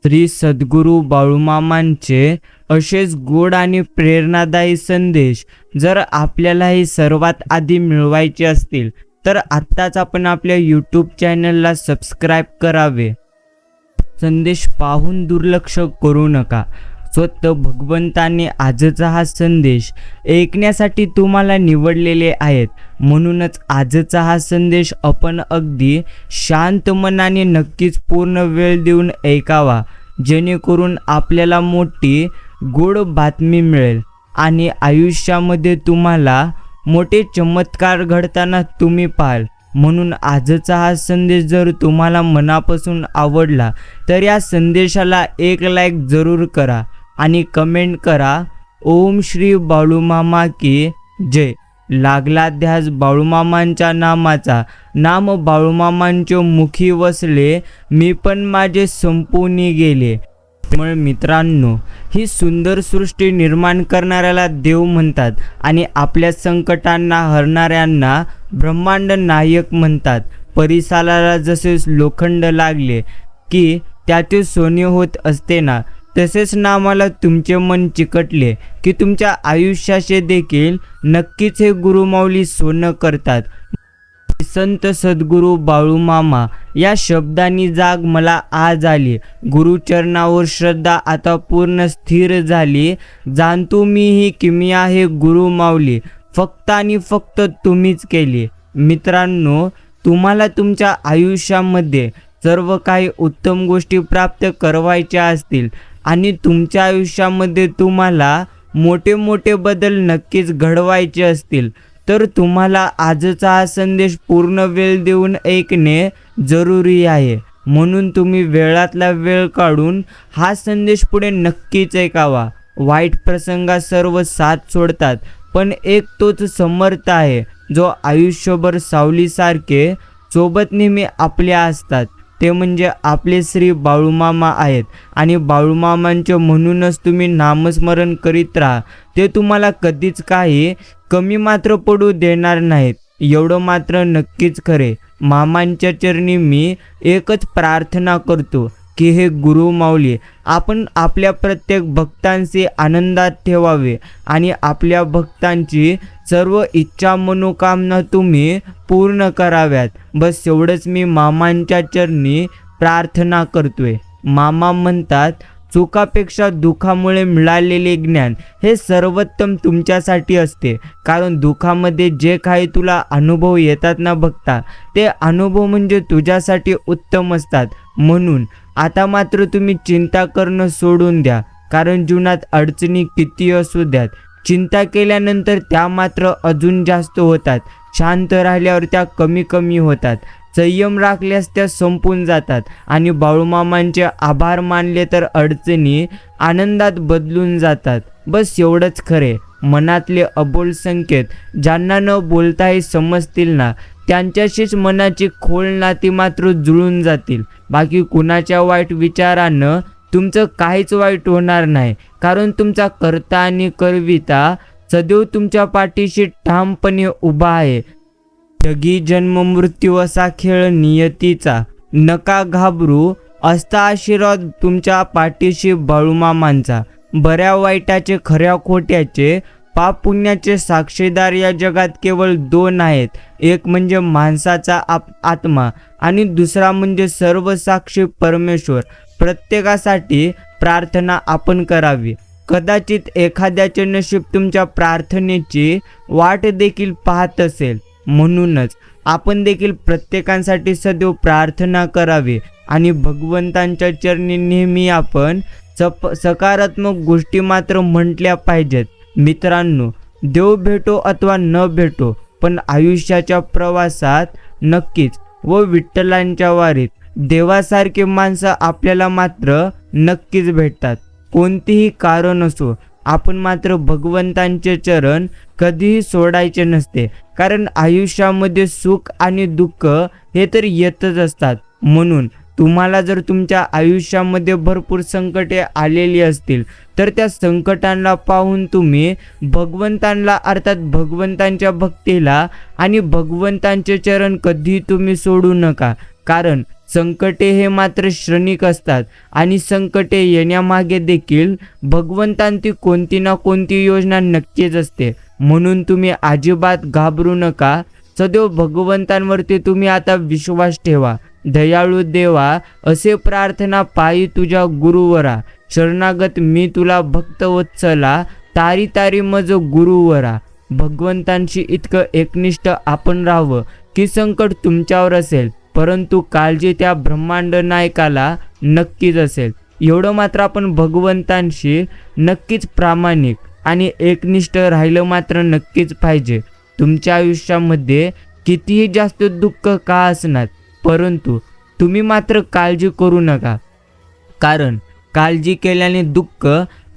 श्री सद्गुरू बाळूमामांचे असेच गोड आणि प्रेरणादायी संदेश जर आपल्यालाही सर्वात आधी मिळवायचे असतील तर आत्ताच आपण आपल्या यूट्यूब चॅनलला सबस्क्राईब करावे. संदेश पाहून दुर्लक्ष करू नका. स्वतः भगवंताने आजचा हा संदेश ऐकण्यासाठी तुम्हाला निवडलेले आहेत. म्हणूनच आजचा हा संदेश आपण अगदी शांत मनाने नक्कीच पूर्ण वेळ देऊन ऐकावा, जेणेकरून आपल्याला मोठी गोड बातमी मिळेल आणि आयुष्यामध्ये तुम्हाला मोठे चमत्कार घडताना तुम्ही पाहाल. म्हणून आजचा हा संदेश जर तुम्हाला मनापासून आवडला तर या संदेशाला एक लाईक जरूर करा आणि कमेंट करा, ओम श्री बाळूमामा की जय. लागला ध्यास बाळूमामांच्या नामाचा, नाम बाळूमामांचे मुखी वसले, मी पण माझे संपून गेले. त्यामुळे मित्रांनो, ही सुंदर सृष्टी निर्माण करणाऱ्याला देव म्हणतात आणि आपल्या संकटांना हरणाऱ्यांना ब्रह्मांड नायक म्हणतात. परिसराला जसे लोखंड लागले की त्याचे सोने होत असते ना, तसेच नामाला तुमचे मन चिकटले की तुमच्या आयुष्याचे देखील नक्कीच हे गुरुमाऊली सोनं करतात. संत सद्गुरू बाळूमामा या शब्दांनी जाग मला आज आली. गुरुचरणावर श्रद्धा आता पूर्ण स्थिर झाली. जाणतो मी ही किमी आहे गुरुमाऊली, फक्त आणि फक्त तुम्हीच केली. मित्रांनो, तुम्हाला तुमच्या आयुष्यामध्ये सर्व काही उत्तम गोष्टी प्राप्त करवायच्या असतील आणि तुमच्या आयुष्यामध्ये तुम्हाला मोठे मोठे बदल नक्कीच घडवायचे असतील तर तुम्हाला आजचा हा संदेश पूर्ण वेळ देऊन ऐकणे जरुरी आहे. म्हणून तुम्ही वेळातला वेळ काढून हा संदेश पुढे नक्कीच ऐकावा. वाईट प्रसंगात सर्व साथ सोडतात, पण एक तोच समर्थ आहे जो आयुष्यभर सावलीसारखे सोबत नेहमी आपल्या असतात. ते म्हणजे आपले श्री बाळूमामा आहेत आणि बाळूमामांचे म्हणूनच तुम्ही नामस्मरण करीत राहा. ते तुम्हाला कधीच काही कमी मात्र पडू देणार नाहीत, एवढं मात्र नक्कीच खरे. मामांच्या चरणी मी एकच प्रार्थना करतो की हे गुरुमाऊली आपण आपल्या प्रत्येक भक्तांशी आनंदात ठेवावे आणि आपल्या भक्तांची सर्व इच्छा मनोकामना तुम्ही पूर्ण कराव्यात. बस एवढंच मी मामांच्या चरणी प्रार्थना करतोय. मामा म्हणतात, चुकापेक्षा दुःखामुळे मिळालेले ज्ञान हे सर्वोत्तम तुमच्यासाठी असते. कारण दुःखामध्ये जे काही तुला अनुभव येतात ना बघता, ते अनुभव म्हणजे तुझ्यासाठी उत्तम असतात. म्हणून आता मात्र तुम्ही चिंता करणं सोडून द्या. कारण जीवनात अडचणी किती असू द्यात, चिंता केल्यानंतर त्या मात्र अजून जास्त होतात. शांत राहिल्यावर त्या कमी कमी होतात. संयम राखल्यास त्या संपून जातात आणि बाळूमामांचे आभार मानले तर अडचणी आनंदात बदलून जातात. बस एवढंच खरे. मनातले अबोल संकेत ज्यांना न बोलताही समजतील ना, त्यांच्याशीच मनाची खोल नाती मात्र जुळून जातील. बाकी कुणाच्या वाईट विचारानं तुमचं काहीच वाईट होणार नाही, कारण तुमचा कर्ता आणि करविता सदैव तुमच्या पाठीशी ठामपणे उभा आहे. जगी जन्म मृत्यू असा खेळ नियतीचा, नका घाबरू असता आशीर्वाद तुमच्या पाठीशी बाळूमामांचा. बऱ्या वाईटाचे खऱ्या खोट्याचे पाप पुण्याचे साक्षीदार या जगात केवळ दोन आहेत. एक म्हणजे माणसाचा आत्मा आणि दुसरा म्हणजे सर्वसाक्षी परमेश्वर. प्रत्येकासाठी प्रार्थना आपण करावी. कदाचित एखाद्याचे नशीब तुमच्या प्रार्थनेची वाट देखील पाहत असेल. म्हणूनच आपण देखील प्रत्येकासाठी सदैव प्रार्थना करावी आणि भगवंतांच्या चरणी नेहमी आपण सकारात्मक गोष्टी मात्र म्हटल्या पाहिजेत. मित्रांनो, देव भेटो अथवा न भेटो, पण आयुष्याच्या प्रवासात नक्कीच व विठ्ठलांच्या वारीत देवासारखे माणसं आपल्याला मात्र नक्कीच भेटतात. कोणतेही कारण असो, आपण मात्र भगवंतांचे चरण कधीही सोडायचे नसते. कारण आयुष्यामध्ये सुख आणि दुःख हे तर येतच असतात. म्हणून तुम्हाला जर तुमच्या आयुष्यामध्ये भरपूर संकटे आलेली असतील तर त्या संकटांना पाहून तुम्ही भगवंतांना अर्थात भगवंतांच्या भक्तीला आणि भगवंतांचे चरण कधी तुम्ही सोडू नका. कारण संकटे हे मात्र क्षणिक असतात आणि संकटे येण्यामागे देखील भगवंतांची कोणती ना कोणती योजना नक्कीच असते. म्हणून तुम्ही अजिबात घाबरू नका. सदैव भगवंतांवरती तुम्ही आता विश्वास ठेवा. दयाळू देवा, असे प्रार्थना पायी तुझ्या गुरुवरा, शरणागत मी तुला भक्तवत्सला, तारी तारी मज गुरुवरा. भगवंतांशी इतकं एकनिष्ठ आपण राहावं की संकट तुमच्यावर असेल, परंतु काळजी त्या ब्रह्मांड नायकाला नक्कीच असेल. एवढं मात्र आपण भगवंतांशी नक्कीच प्रामाणिक आणि एकनिष्ठ राहिलं मात्र नक्कीच पाहिजे. तुमच्या आयुष्यामध्ये कितीही जास्त दुःख का असणार, परंतु तुम्ही मात्र काळजी करू नका. कारण काळजी केल्याने दुःख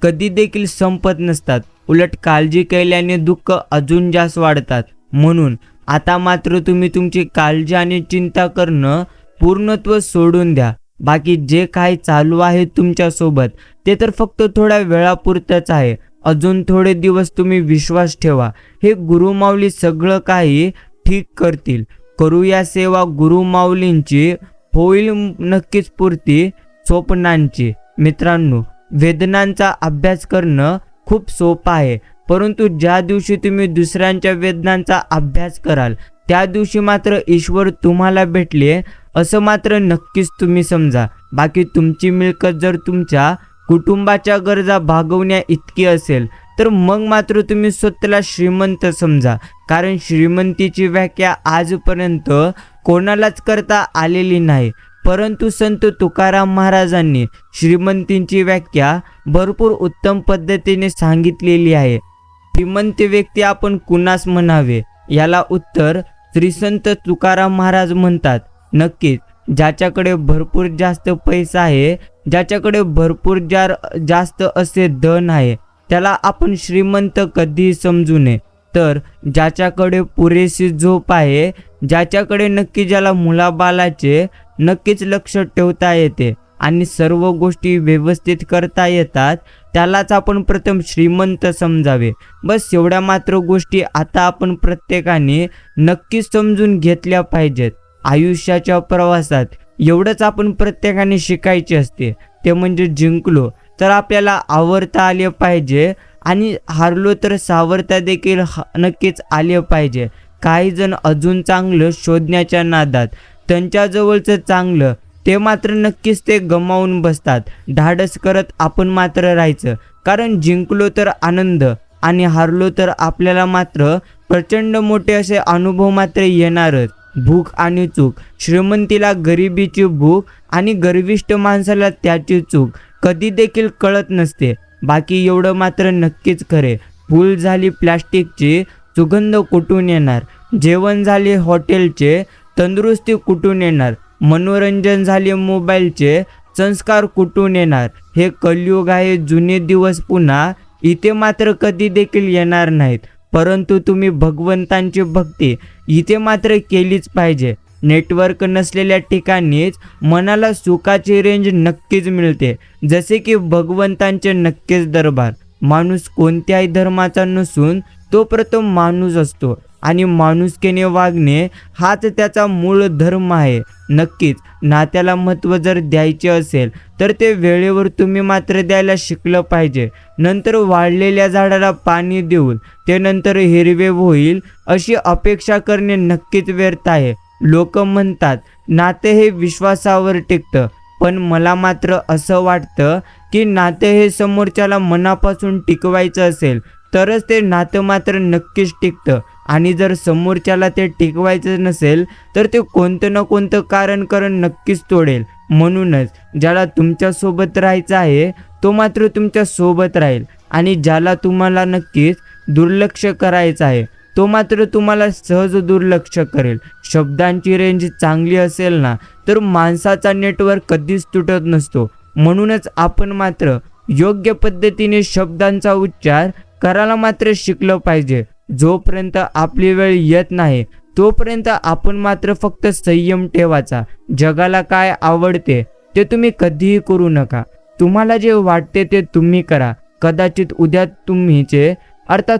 कधी देखील संपत नसतात. उलट काळजी केल्याने दुःख अजून जास्त वाढतात. म्हणून आता मात्र तुम्ही तुमची काळजी आणि चिंता करणं पूर्णत्व सोडून द्या. बाकी जे काही चालू आहे तुमच्यासोबत ते तर फक्त थोड्या वेळापुरतंच आहे. अजून थोडे दिवस तुम्ही विश्वास ठेवा. हे गुरुमाऊली सगळं काही ठीक करतील. करूया सेवा गुरुमाऊलींची, होईल नक्कीच पूर्ती स्वप्नांची. मित्रांनो, वेदनांचा अभ्यास करणं खूप सोपं आहे, परंतु ज्या दिवशी तुम्ही दुसऱ्यांच्या वेदनांचा अभ्यास कराल त्या दिवशी मात्र ईश्वर तुम्हाला भेटले असं मात्र नक्कीच तुम्ही समजा. बाकी तुमची मिळकत जर तुमच्या कुटुंबाच्या गरजा भागवण्या इतकी असेल तर मग मात्र तुम्ही स्वतःला श्रीमंत समजा. कारण श्रीमंतीची व्याख्या आजपर्यंत कोणालाच करता आलेली नाही, परंतु संत तुकाराम महाराजांनी श्रीमंतीची व्याख्या भरपूर उत्तम पद्धतीने सांगितलेली आहे. श्रीमंत व्यक्ती आपण कुणास म्हणावे, याला उत्तर श्री संत तुकाराम महाराज म्हणतात. नक्कीच ज्याच्याकडे भरपूर जास्त पैसा आहे, ज्याच्याकडे भरपूर जास्त असे धन आहे, त्याला आपण श्रीमंत कधीही समजू नये. तर ज्याच्याकडे पुरेशी झोप आहे, ज्याच्याकडे नक्की ज्याला मुलाबालाचे नक्कीच लक्ष ठेवता येते आणि सर्व गोष्टी व्यवस्थित करता येतात, त्यालाच आपण प्रथम श्रीमंत समजावे. बस एवढ्या मात्र गोष्टी आता आपण प्रत्येकाने नक्कीच समजून घेतल्या पाहिजेत. आयुष्याच्या प्रवासात एवढंच आपण प्रत्येकाने शिकायचे असते, ते म्हणजे जिंकलो तर आपल्याला आवरता आले पाहिजे आणि हारलो तर सावरता देखील नक्कीच आले पाहिजे. काही जण अजून चांगलं शोधण्याच्या नादात त्यांच्याजवळचं चांगलं ते मात्र नक्कीच ते गमावून बसतात. धाडस करत आपण मात्र राहायचं, कारण जिंकलो तर आनंद आणि हारलो तर आपल्याला मात्र प्रचंड मोठे असे अनुभव मात्र येणारच. भूक आणि चूक, श्रीमंतीला गरिबीची भूक आणि गर्विष्ठ माणसाला त्याची चूक कधी देखील कळत नसते. बाकी एवढं मात्र नक्कीच खरे, फूल झाली प्लास्टिकची, सुगंध कुठून येणार? जेवण झाले हॉटेलचे, तंदुरुस्ती कुठून येणार? मनोरंजन झाले मोबाईलचे, संस्कार कुठून येणार? हे कलियुग आहे, जुने दिवस पुन्हा इथे मात्र कधी देखील येणार नाहीत. परंतु तुम्ही भगवंतांची भक्ती इथे मात्र केलीच पाहिजे. नेटवर्क नसलेल्या ठिकाणीच मनाला सुखाची रेंज नक्कीच मिळते, जसे की भगवंतांचे नक्कीच दरबार. माणूस कोणत्याही धर्माचा नसून तो प्रथम माणूस असतो आणि माणुसकीने वागणे हाच त्याचा मूळ धर्म आहे. नक्कीच नात्याला महत्त्व जर द्यायचे असेल तर ते वेळेवर तुम्ही मात्र द्यायला शिकलं पाहिजे. नंतर वाढलेल्या झाडाला पाणी देऊन ते नंतर हिरवे होईल अशी अपेक्षा करणे नक्कीच व्यर्थ आहे. लोक म्हणतात नाते हे विश्वासावर टिकतं, पण मला मात्र असं वाटतं की नाते हे समोरच्याला मनापासून टिकवायचं असेल तरच ते नातं मात्र नक्कीच टिकतं. आणि जर समोरच्याला ते टिकवायचं नसेल तर ते कोणतं ना कोणतं कारण करून नक्कीच तोडेल. म्हणूनच ज्याला तुमच्यासोबत राहायचं आहे तो मात्र तुमच्या सोबत राहील आणि ज्याला तुम्हाला नक्कीच दुर्लक्ष करायचं आहे तो मात्र तुम्हाला सहज दुर्लक्ष करेल. शब्दांची रेंज चांगली असेल ना तर माणसाचा नेटवर्क कधीच तुटत नसतो. म्हणूनच आपण मात्र योग्य पद्धतीने शब्दांचा उच्चार करायला मात्र शिकलं पाहिजे. जोपर्यंत आपली वेळ येत नाही तोपर्यंत आपण मात्र फक्त संयम ठेवायचा. जगाला काय आवडते ते तुम्ही कधीही करू नका. तुम्हाला जे वाटते ते तुम्ही करा. कदाचित उद्या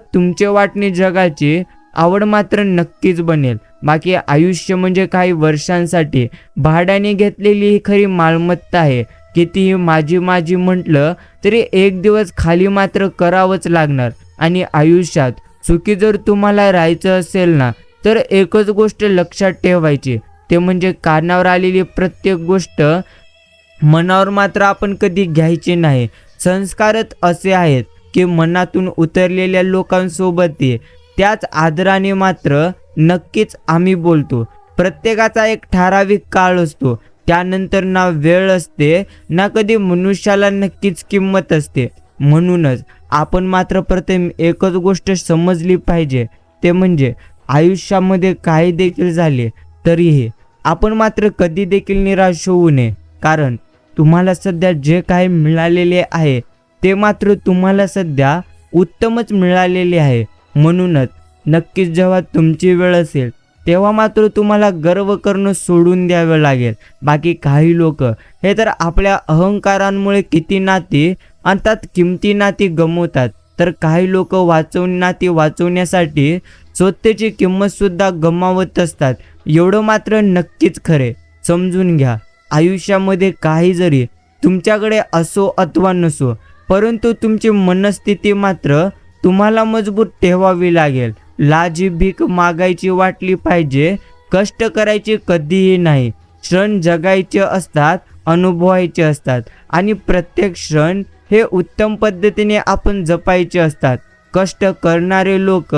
तुमचे वाटणी जगाची आवड मात्र नक्कीच बनेल. बाकी आयुष्य म्हणजे काही वर्षांसाठी भाड्याने घेतलेली ही खरी मालमत्ता आहे. कितीही माझी माझी म्हटलं तरी एक दिवस खाली मात्र करावंच लागणार. आणि आयुष्यात सुखी जर तुम्हाला राहायचं असेल ना, तर एकच गोष्ट लक्षात ठेवायची, ते म्हणजे कानावर आलेली प्रत्येक गोष्ट मनावर मात्र आपण कधी घ्यायची नाही. संस्कारच असे आहेत की मनातून उतरलेल्या लोकांसोबत त्याच आदराने मात्र नक्कीच आम्ही बोलतो. प्रत्येकाचा एक ठराविक काळ असतो, त्यानंतर ना वेळ असते ना कधी मनुष्याला नक्कीच किंमत असते. म्हणूनच आपण मात्र प्रथम एकच गोष्ट समजली पाहिजे, ते म्हणजे आयुष्यामध्ये काही देखील झाले तरीही आपण मात्र कधी देखील निराश होऊ नये. कारण तुम्हाला सध्या जे काही मिळालेले आहे ते मात्र तुम्हाला सध्या उत्तमच मिळालेले आहे. म्हणूनच नक्कीच जेव्हा तुमची वेळ असेल तेव्हा मात्र तुम्हाला गर्व करणं सोडून द्यावं लागेल. बाकी काही लोक हे तर आपल्या अहंकारांमुळे किती नाती अर्थात किमती नाती गमवतात, तर काही लोक नाती वाचवण्यासाठी स्वतःची किंमत सुद्धा गमावत असतात. एवढं मात्र नक्कीच खरे. समजून घ्या, आयुष्यामध्ये काही जरी तुमच्याकडे असो अथवा नसो, परंतु तुमची मनस्थिती मात्र तुम्हाला मजबूत ठेवावी लागेल. लाजी भीक मागायची वाटली पाहिजे, कष्ट करायचे कधीही नाही. क्षण जगायचे असतात, अनुभवायचे असतात आणि प्रत्येक क्षण हे उत्तम पद्धतीने आपण जपायचे असतात. कष्ट करणारे लोक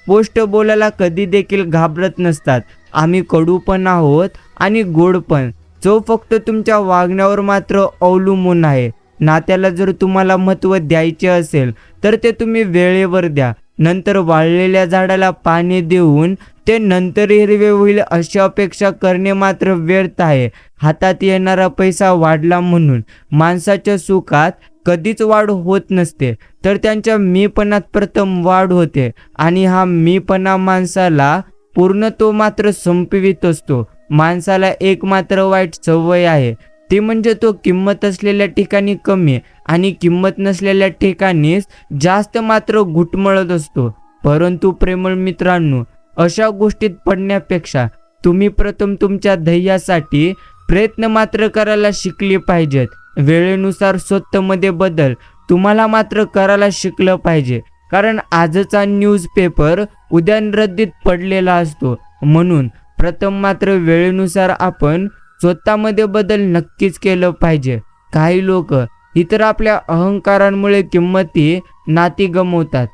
पोस्ट बोलायला कधी देखील घाबरत नसतात. आम्ही कडू पण आहोत आणि गोड पण, जो फक्त तुमच्या वागण्यावर मात्र अवलंबून आहे. नात्याला जर तुम्हाला महत्त्व द्यायचे असेल तर ते तुम्ही वेळेवर द्या. नंतर वाळलेल्या झाडाला पाणी देऊन ते नंतर हिरवे होईल अशी अपेक्षा करणे मात्र व्यर्थ आहे. हातात येणारा पैसा वाढला म्हणून माणसाच्या सुखात कधीच वाढ होत नसते, तर त्यांच्या मीपणात प्रथम वाढ होते आणि हा मीपणा माणसाला पूर्ण तो मात्र संपवित असतो. माणसाला एक मात्र वाईट सवय आहे, ती म्हणजे तो किंमत असलेल्या ठिकाणी कमी आणि किंमत नसलेल्या ठिकाणीच जास्त मात्र घुटमळत असतो. परंतु प्रेमळ मित्रांनो, अशा गोष्टीत पडण्यापेक्षा तुम्ही प्रथम तुमच्या ध्येयासाठी प्रयत्न मात्र करायला शिकले पाहिजेत. वेळेनुसार स्वतःमध्ये बदल तुम्हाला मात्र करायला शिकलं पाहिजे. कारण आजचा न्यूजपेपर उद्या रद्दीत पडलेला असतो. म्हणून प्रथम मात्र वेळेनुसार आपण स्वतःमध्ये बदल नक्कीच केलं पाहिजे. काही लोक इतर आपल्या अहंकारांमुळे किंमती नाती गमवतात.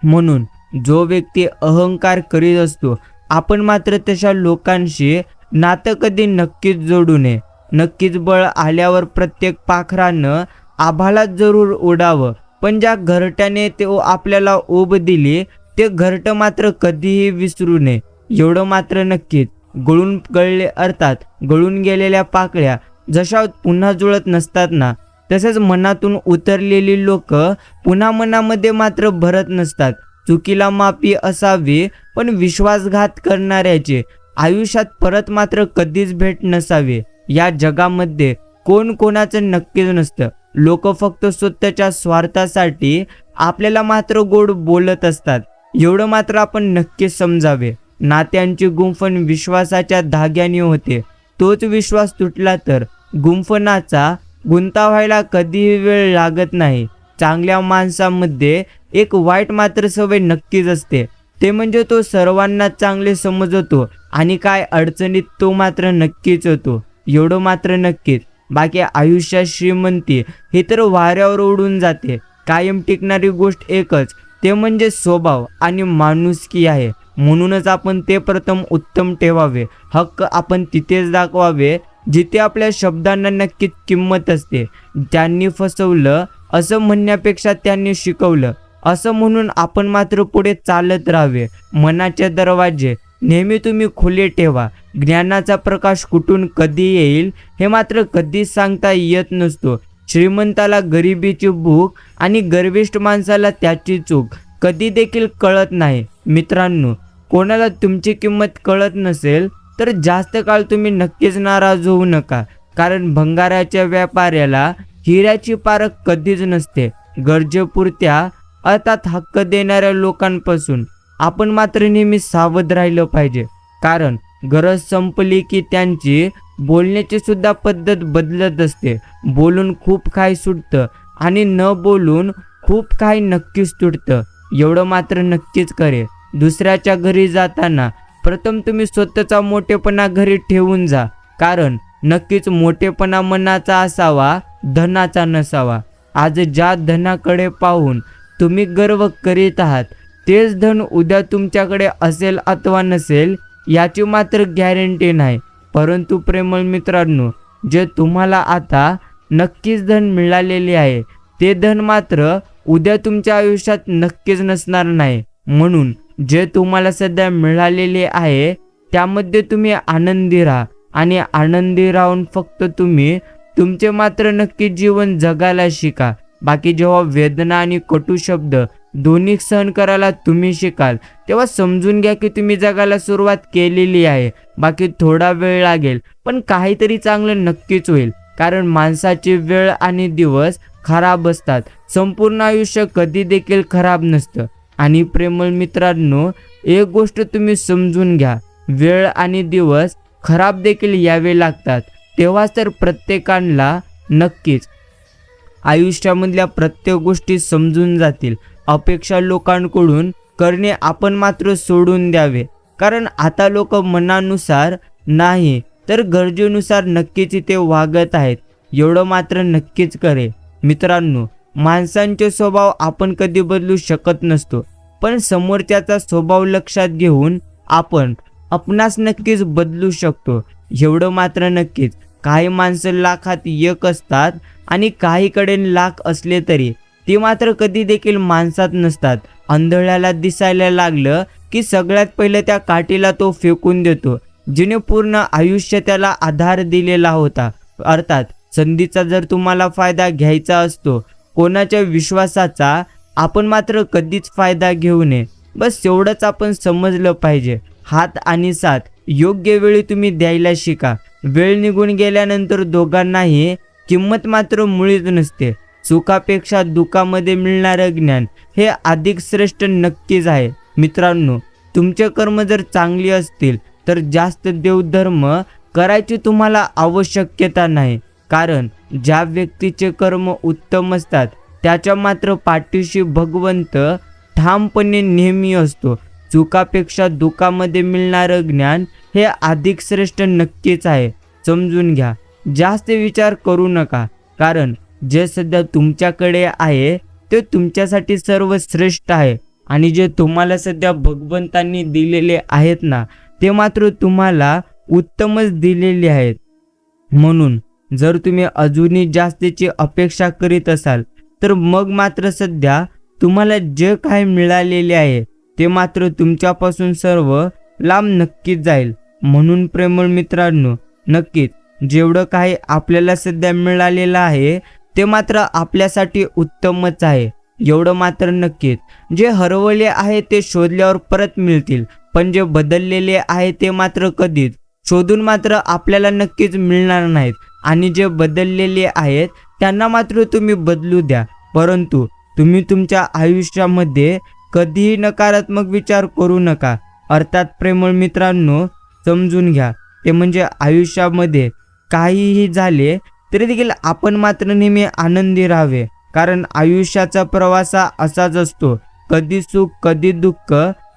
म्हणून जो व्यक्ती अहंकार करीत असतो, आपण मात्र तशा लोकांशी नातं कधी नक्कीच जोडू नये. नक्कीच बळ आल्यावर प्रत्येक पाखरानं आभाळात जरूर उडावं, पण ज्या घरट्याने ते आपल्याला ओढ दिली ते घरटं मात्र कधीही विसरू नये. एवढं मात्र नक्कीच. गळून गेलेल्या पाकळ्या जशा पुन्हा जुळत नसतात ना, तसेच मनातून उतरलेली लोक पुन्हा मनामध्ये मात्र भरत नसतात. चुकीला माफी असावी, पण विश्वासघात करणाऱ्याचे आयुष्यात परत मात्र कधीच भेट नसावी. या जगामध्ये कोण कोणाचं नक्कीच नसतं. लोक फक्त स्वतःच्या स्वार्थासाठी आपल्याला मात्र गोड बोलत असतात. एवढं मात्र आपण नक्कीच समजावे. नात्यांची गुंफण विश्वासाच्या धाग्याने होते. तोच विश्वास तुटला तर गुंफणाचा गुंता व्हायला कधीही वेळ लागत नाही. चांगल्या माणसामध्ये एक वाईट मात्र सवय नक्कीच असते, ते म्हणजे तो सर्वांना चांगले समजतो आणि काय अडचणीत तो मात्र नक्कीच होतो. एवढं मात्र नक्कीच. बाकी आयुष्यात श्रीमंती हे तर वाऱ्यावर उडून जाते. कायम टिकणारी गोष्ट एकच, ते म्हणजे स्वभाव आणि माणुसकी आहे. म्हणूनच आपण ते प्रथम उत्तम ठेवावे. हक्क आपण तिथेच दाखवावे जिथे आपल्या शब्दांना नक्कीच किंमत असते. त्यांनी फसवलं असं म्हणण्यापेक्षा त्यांनी शिकवलं असं म्हणून आपण मात्र पुढे चालत राहावे. मनाचे दरवाजे नेहमी तुम्ही खुले ठेवा. ज्ञानाचा प्रकाश कुठून कधी येईल हे मात्र कधीच सांगता येत नसतो. श्रीमंताला गरिबीची भूक आणि गर्विष्ठ माणसाला त्याची चूक कधी देखील कळत नाही. मित्रांनो, कोणाला तुमची किंमत कळत नसेल तर जास्त काळ तुम्ही नक्कीच नाराज होऊ नका. कारण भंगाराच्या व्यापाऱ्याला हिऱ्याची पारख कधीच नसते. गरजेपुरत्या अर्थात हक्क देणाऱ्या लोकांपासून आपण मात्र नेहमी सावध राहिलं पाहिजे, कारण गरज संपली की त्यांची बोलण्याची सुद्धा पद्धत बदलत असते. बोलून खूप काही सुटतं आणि न बोलून खूप काही नक्कीच तुटतं. एवढं मात्र नक्कीच करे, दुसऱ्याच्या घरी जाताना प्रथम तुम्ही स्वतःचा मोठेपणा घरी ठेवून जा, कारण नक्कीच मोठेपणा मनाचा असावा, धनाचा नसावा. आज ज्या धनाकडे पाहून तुम्ही गर्व करीत आहात, तेच धन उद्या तुमच्याकडे असेल अथवा नसेल याची मात्र गॅरंटी नाही. परंतु प्रेमळ मित्रांनो, जे तुम्हाला आता नक्कीच धन मिळालेले आहे, ते धन मात्र उद्या तुमच्या आयुष्यात नक्कीच नसणार नाही. म्हणून जे तुम्हाला सध्या मिळालेले आहे त्यामध्ये तुम्ही आनंदी राहा आणि आनंदी राहून फक्त तुम्ही तुमचे मात्र नक्की जीवन जगायला शिका. बाकी जेव्हा वेदना आणि कटू शब्द दोन्ही सहन करायला तुम्ही शिकाल, तेव्हा समजून घ्या की तुम्ही जगायला सुरुवात केलेली आहे. बाकी थोडा वेळ लागेल, पण काहीतरी चांगलं नक्कीच होईल. कारण माणसाची वेळ आणि दिवस खराब असतात, संपूर्ण आयुष्य कधी देखील खराब नसतं. आणि प्रेमळ मित्रांनो, एक गोष्ट तुम्ही समजून घ्या, वेळ आणि दिवस खराब देखील यावे लागतात, तेव्हाच तर प्रत्येकाला नक्कीच आयुष्यामधल्या प्रत्येक गोष्टी समजून जातील. अपेक्षा लोकांकडून करणे आपण मात्र सोडून द्यावे, कारण आता लोक मनानुसार नाही तर गरजेनुसार नक्कीच इथे वागत आहेत. एवढं मात्र नक्कीच करे. मित्रांनो, माणसांचे स्वभाव आपण कधी बदलू शकत नसतो, पण समोरच्याचा स्वभाव लक्षात घेऊन आपण आपणास नक्कीच बदलू शकतो. एवढं मात्र नक्कीच, काही माणसं लाखात एक असतात आणि काहीकडे लाख असले तरी ते मात्र कधी देखील माणसात नसतात. आंधळ्याला दिसायला लागलं की सगळ्यात पहिले त्या काठीला तो फेकून देतो, जिने पूर्ण आयुष्य त्याला आधार दिलेला होता. अर्थात संधीचा जर तुम्हाला फायदा घ्यायचा असतो, कोणाच्या विश्वासाचा आपण मात्र कधीच फायदा घेऊ नये. बस एवढंच आपण समजलं पाहिजे. हात आणि साथ योग्य वेळी तुम्ही द्यायला शिका. वेळ निघून गेल्यानंतर दोघांनाही किंमत मात्र मुळीच नसते. सुखापेक्षा दुःखामध्ये मिळणारं ज्ञान हे अधिक श्रेष्ठ नक्कीच आहे. मित्रांनो, तुमचे कर्म जर चांगली असतील तर जास्त देवधर्म करायची तुम्हाला आवश्यकता नाही, कारण ज्या व्यक्तीचे कर्म उत्तम असतात त्याच्या मात्र पाठीशी भगवंत ठामपणे नेहमी असतो. सुखापेक्षा दुःखामध्ये मिळणारं ज्ञान हे अधिक श्रेष्ठ नक्कीच आहे. समजून घ्या, जास्त विचार करू नका, कारण जे सध्या तुमच्याकडे आहे ते तुमच्यासाठी सर्वश्रेष्ठ आहे. आणि जे तुम्हाला सध्या भगवंतांनी दिलेले आहेत ना, ते मात्र तुम्हाला उत्तमच दिलेले आहेत. म्हणून जर तुम्ही अजूनही जास्तीची अपेक्षा करीत असाल तर मग मात्र सध्या तुम्हाला जे काही मिळालेले आहे ते मात्र तुमच्यापासून सर्व लांब नक्कीच जाईल. म्हणून प्रेमळ मित्रांनो, नक्कीच जेवढं काही आपल्याला सध्या मिळालेलं आहे ते मात्र आपल्यासाठी उत्तमच आहे. एवढं मात्र नक्कीच, जे हरवले आहे ते शोधल्यावर परत मिळतील, पण जे बदललेले आहे ते मात्र कधीच शोधून मात्र आपल्याला नक्कीच मिळणार नाहीत. आणि जे बदललेले आहेत त्यांना मात्र तुम्ही बदलू द्या, परंतु तुम्ही तुमच्या आयुष्यामध्ये कधीही नकारात्मक विचार करू नका. अर्थात प्रेमळ मित्रांनो, समजून घ्या, ते म्हणजे आयुष्यामध्ये काहीही झाले तरी देखील आपण मात्र नेहमी आनंदी राहावे, कारण आयुष्याचा प्रवास असाच असतो. कधी सुख, कधी दुःख,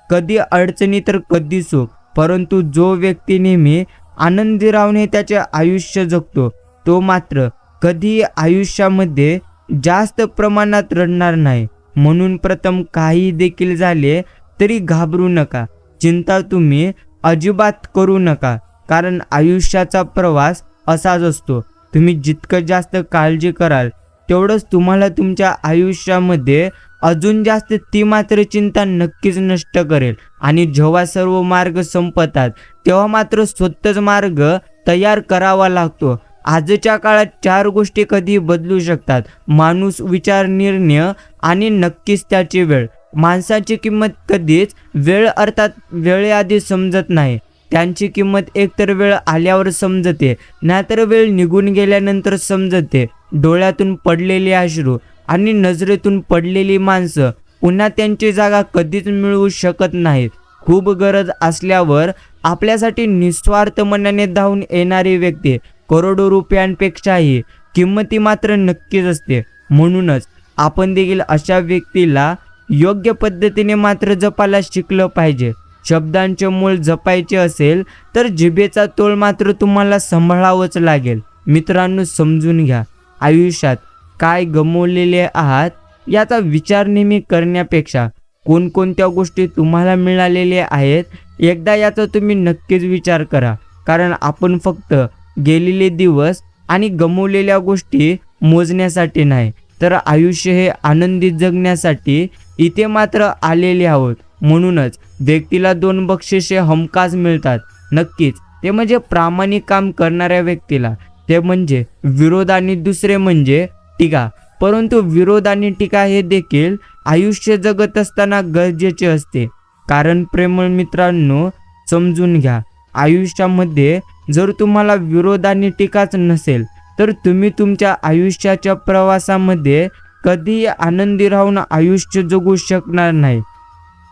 कधी अडचणी तर कधी सुख. परंतु जो व्यक्ती नेहमी आनंदी राहून त्याचे आयुष्य जगतो तो मात्र कधी आयुष्यामध्ये जास्त प्रमाणात रडणार नाही. म्हणून प्रथम काही देखील झाले तरी घाबरू नका, चिंता तुम्ही अजिबात करू नका, कारण आयुष्याचा प्रवास असाच असतो. तुम्ही जितकं जास्त काळजी कराल तेवढंच तुम्हाला तुमच्या आयुष्यामध्ये अजून जास्त ती मात्र चिंता नक्कीच नष्ट करेल. आणि जेव्हा सर्व मार्ग संपतात तेव्हा मात्र स्वतःच मार्ग तयार करावा लागतो. आजच्या काळात 4 गोष्टी कधी बदलू शकतात: माणूस, विचार, निर्णय आणि नक्कीच त्याची वेळ. माणसाची किंमत कधीच वेळ अर्थात वेळेआधी समजत नाही. त्यांची किंमत एकतर वेळ आल्यावर समजते, नाहीतर वेळ निघून गेल्यानंतर समजते. डोळ्यातून पडलेले अश्रू आणि नजरेतून पडलेली माणसं पुन्हा त्यांची जागा कधीच मिळवू शकत नाहीत. खूप गरज असल्यावर आपल्यासाठी निस्वार्थ मनाने धावून येणारी व्यक्ती करोडो रुपयांपेक्षाही किंमती मात्र नक्कीच असते. म्हणूनच आपण देखील अशा व्यक्तीला योग्य पद्धतीने मात्र जपायला शिकलं पाहिजे. शब्दांचे मूळ जपायचे असेल तर जिभेचा तोल मात्र तुम्हाला सांभाळावंच लागेल. मित्रांनो, समजून घ्या, आयुष्यात काय गमावलेले आहात याचा विचार नेहमी करण्यापेक्षा कोणकोणत्या गोष्टी तुम्हाला मिळालेल्या आहेत एकदा याचा तुम्ही नक्कीच विचार करा. कारण आपण फक्त गेलेले दिवस आणि गमावलेल्या गोष्टी मोजण्यासाठी नाही, तर आयुष्य हे आनंदित जगण्यासाठी इथे मात्र आलेले आहोत. म्हणूनच व्यक्तीला 2 बक्षिसे हमखास मिळतात. नक्कीच, ते म्हणजे प्रामाणिक काम करणाऱ्या व्यक्तीला, ते म्हणजे विरोध, आणि दुसरे म्हणजे टीका. परंतु विरोध आणि टीका हे देखील आयुष्य जगत असताना गरजेचे असते. कारण प्रेमळ मित्रांनो, समजून घ्या, आयुष्यामध्ये जर तुम्हाला विरोध आणि टीकाच नसेल तर तुम्ही तुमच्या आयुष्याच्या प्रवासामध्ये कधीही आनंदी राहून आयुष्य जगू शकणार नाही.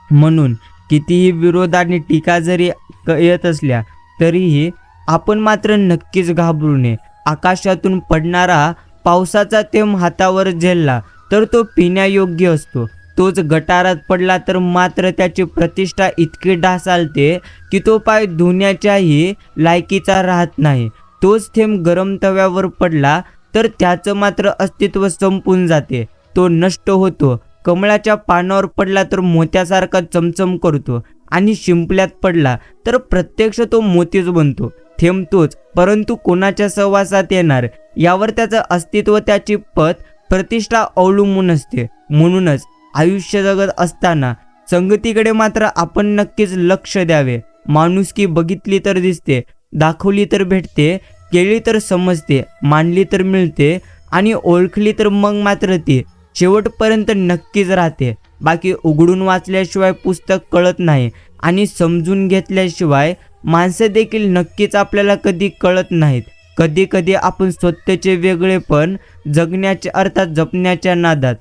म्हणून कितीही विरोध आणि टीका जरी येत असल्या तरीही आपण मात्र नक्कीच घाबरू नये. आकाशातून पडणारा पावसाचा थेंब हातावर झेलला तर तो पिण्यायोग्य असतो. तोच गटारात पडला तर मात्र त्याची प्रतिष्ठा इतकी ढासाळते की तो पाय धुण्याच्याही लायकीचा राहत नाही. तोच थेंब गरम तव्यावर पडला तर त्याचं मात्र अस्तित्व संपून जाते, तो नष्ट होतो. कमळाच्या पानावर पडला तर मोत्यासारखा चमचम करतो, आणि शिंपल्यात पडला तर प्रत्यक्ष तो मोतीच बनतो. थेंब तोच, परंतु कोणाच्या सहवासात येणार यावर त्याचं अस्तित्व, त्याची पत, प्रतिष्ठा अवलंबून असते. म्हणूनच आयुष्य जगत असताना संगतीकडे मात्र आपण नक्कीच लक्ष द्यावे. माणुसकी बघितली तर दिसते, दाखवली तर भेटते, केली तर समजते, मानली तर मिळते, आणि ओळखली तर मग मात्र ती शेवटपर्यंत नक्कीच राहते. बाकी उघडून वाचल्याशिवाय पुस्तक कळत नाही, आणि समजून घेतल्याशिवाय माणसं देखील नक्कीच आपल्याला कधी कळत नाहीत. कधी कधी आपण स्वतःचे वेगळेपण जगण्याच्या अर्थात जपण्याच्या नादात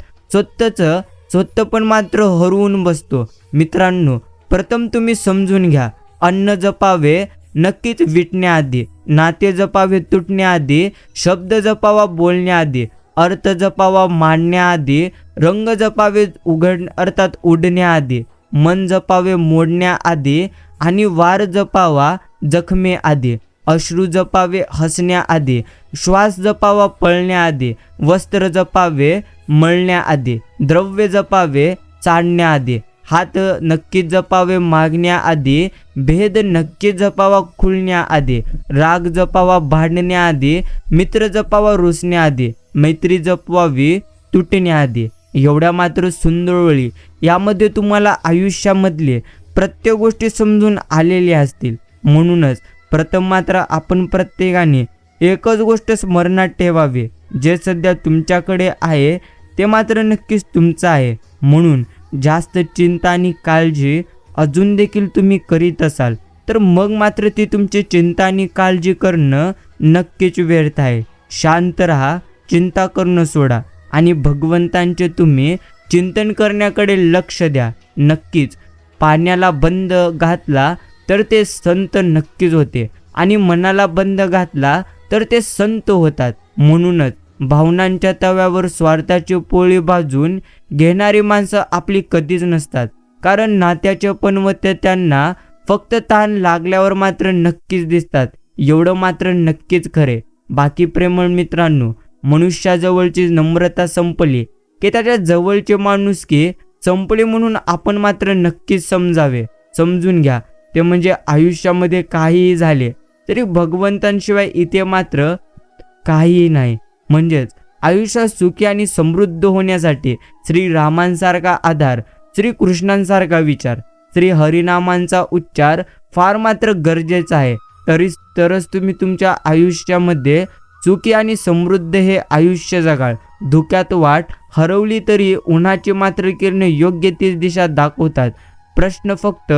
स्वतःपण मात्र हरवून बसतो. मित्रांनो, प्रथम तुम्ही समजून घ्या, अन्न जपावे नक्कीच विटण्याआधी, नाते जपावे तुटण्याआधी, शब्द जपावा बोलण्याआधी, अर्थ जपावा मांडण्याआधी, रंग जपावे अर्थात उडण्याआधी, मन जपावे मोडण्याआधी, आणि वार जपावा जखमेआधी, अश्रू जपावे हसण्याआधी, श्वास जपावा पळण्याआधी, वस्त्र जपावे मळण्याआधी, द्रव्य जपावे चाडण्याआधी, हात नक्कीच जपावे मागण्याआधी, भेद नक्कीच जपावा खुलण्याआधी, राग जपावा भांडण्याआधी, मित्र जपावा रुसण्याआधी, मैत्री जपवावी तुटण्याआधी. एवढ्या मात्र सुंदर वेळी यामध्ये तुम्हाला आयुष्यामधले प्रत्येक गोष्टी समजून आलेल्या असतील. म्हणूनच प्रथम मात्र आपण प्रत्येकाने एकच गोष्ट स्मरणात ठेवावी, जे सध्या तुमच्याकडे आहे ते मात्र नक्कीच तुमचं आहे. म्हणून जास्त चिंता आणि काळजी अजून देखील तुम्ही करीत असाल तर मग मात्र ती तुमची चिंता आणि काळजी करणं नक्कीच व्यर्थ आहे. शांत राहा, चिंता करणं सोडा, आणि भगवंतांचे तुम्ही चिंतन करण्याकडे लक्ष द्या. नक्कीच पाण्याला बंद घातला तर ते संत नक्कीच होते, आणि मनाला बंद घातला तर ते संत होतात. म्हणूनच भावनांच्या तव्यावर स्वार्थाची पोळी भाजून घेणारी माणसं आपली कधीच नसतात. कारण नात्याचे पणवते त्यांना फक्त ताण लागल्यावर मात्र नक्कीच दिसतात, एवढं मात्र नक्कीच खरे. बाकी प्रेमळ मित्रांनो, मनुष्याजवळची नम्रता संपली की त्याच्या जवळचे माणुसकी संपली, म्हणून आपण मात्र नक्कीच समजून घ्या, ते म्हणजे आयुष्यामध्ये काहीही झाले तरी भगवंतांशिवाय इथे मात्र काहीही नाही. म्हणजेच आयुष्यात सुखी आणि समृद्ध होण्यासाठी श्रीरामांसारखा आधार, श्रीकृष्णांसारखा विचार, श्री हरिनामांचा उच्चार फार मात्र गरजेचा आहे. तरच तुम्ही तुमच्या आयुष्यामध्ये सुखी आणि समृद्ध हे आयुष्य जगाल. धुक्यात वाट हरवली तरी उन्हाची मात्र किरणे योग्य ती दिशा दाखवतात. प्रश्न फक्त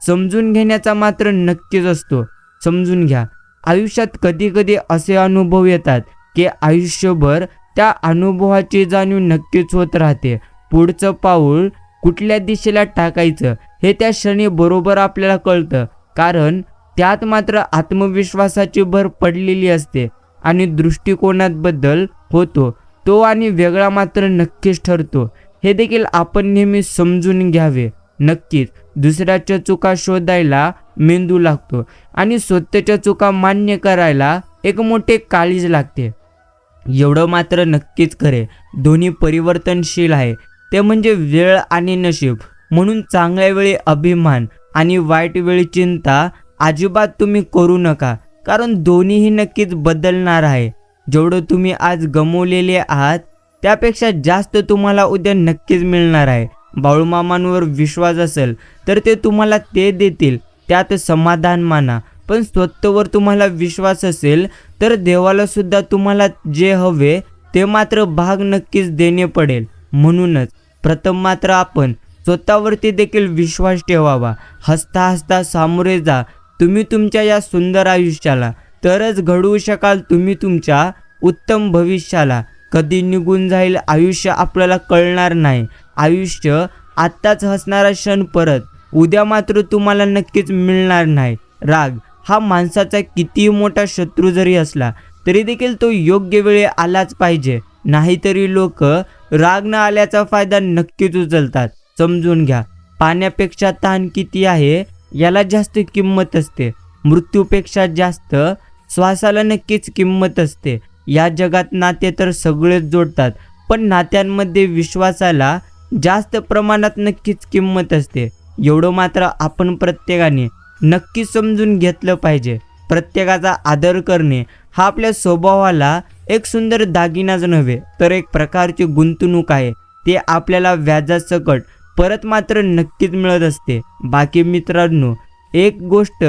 समजून घेण्याचा मात्र नक्कीच असतो. समजून घ्या, आयुष्यात कधी कधी असे अनुभव येतात की आयुष्यभर त्या अनुभवाची जाणीव नक्कीच होत राहते. पुढचं पाऊल कुठल्या दिशेला टाकायचं हे त्या क्षणी बरोबर आपल्याला कळतं, कारण त्यात मात्र आत्मविश्वासाची भर पडलेली असते आणि दृष्टिकोनात बदल होतो तो आणि वेगळा मात्र नक्कीच ठरतो. हे देखील आपण नेहमी समजून घ्यावे. नक्कीच दुसऱ्याच्या चुका शोधायला मेंदू लागतो आणि स्वतःच्या चुका मान्य करायला एक मोठे काळीज लागते. एवढं मात्र नक्कीच खरे, दोन्ही परिवर्तनशील आहे, ते म्हणजे वेळ आणि नशीब. म्हणून चांगल्या वेळी अभिमान आणि वाईट वेळी चिंता अजिबात तुम्ही करू नका, कारण दोन्हीही नक्कीच बदलणार आहे. जेवढं तुम्ही आज गमावलेले आहात त्यापेक्षा जास्त तुम्हाला उद्या नक्कीच मिळणार आहे. बाळूमामांवर विश्वास असेल तर ते तुम्हाला ते देतील, त्यात समाधान माना. पण स्वतःवर तुम्हाला विश्वास असेल तर देवाला सुद्धा तुम्हाला जे हवे ते मात्र भाग नक्कीच देणे पडेल. म्हणूनच प्रथम मात्र आपण स्वतःवरती देखील विश्वास ठेवावा. हसता हसता सामोरे जा तुम्ही तुमच्या या सुंदर आयुष्याला, तरच घडवू शकाल तुम्ही तुमच्या उत्तम भविष्याला. कधी निघून जाईल आयुष्य आपल्याला कळणार नाही. आयुष्य आत्ताच हसणारा क्षण परत उद्या मात्र तुम्हाला नक्कीच मिळणार नाही. राग हा माणसाचा कितीही मोठा शत्रू जरी असला तरी देखील तो योग्य वेळी आलाच पाहिजे, नाहीतरी लोक राग न आल्याचा फायदा नक्कीच उचलतात. समजून घ्या, पाण्यापेक्षा ताण किती आहे याला जास्त किंमत असते. मृत्यूपेक्षा जास्त श्वासाला नक्कीच किंमत असते. या जगात नाते तर सगळेच जोडतात, पण नात्यांमध्ये विश्वासाला जास्त प्रमाणात नक्कीच किंमत असते. एवढं मात्र आपण प्रत्येकाने नक्की समजून घेतलं पाहिजे. प्रत्येकाचा आदर करणे हा आपल्या स्वभावाला एक सुंदर दागिनाच नव्हे तर एक प्रकारची गुंतवणूक आहे. ते आपल्याला व्याजासकट परत मात्र नक्कीच मिळत असते. बाकी मित्रांनो, एक गोष्ट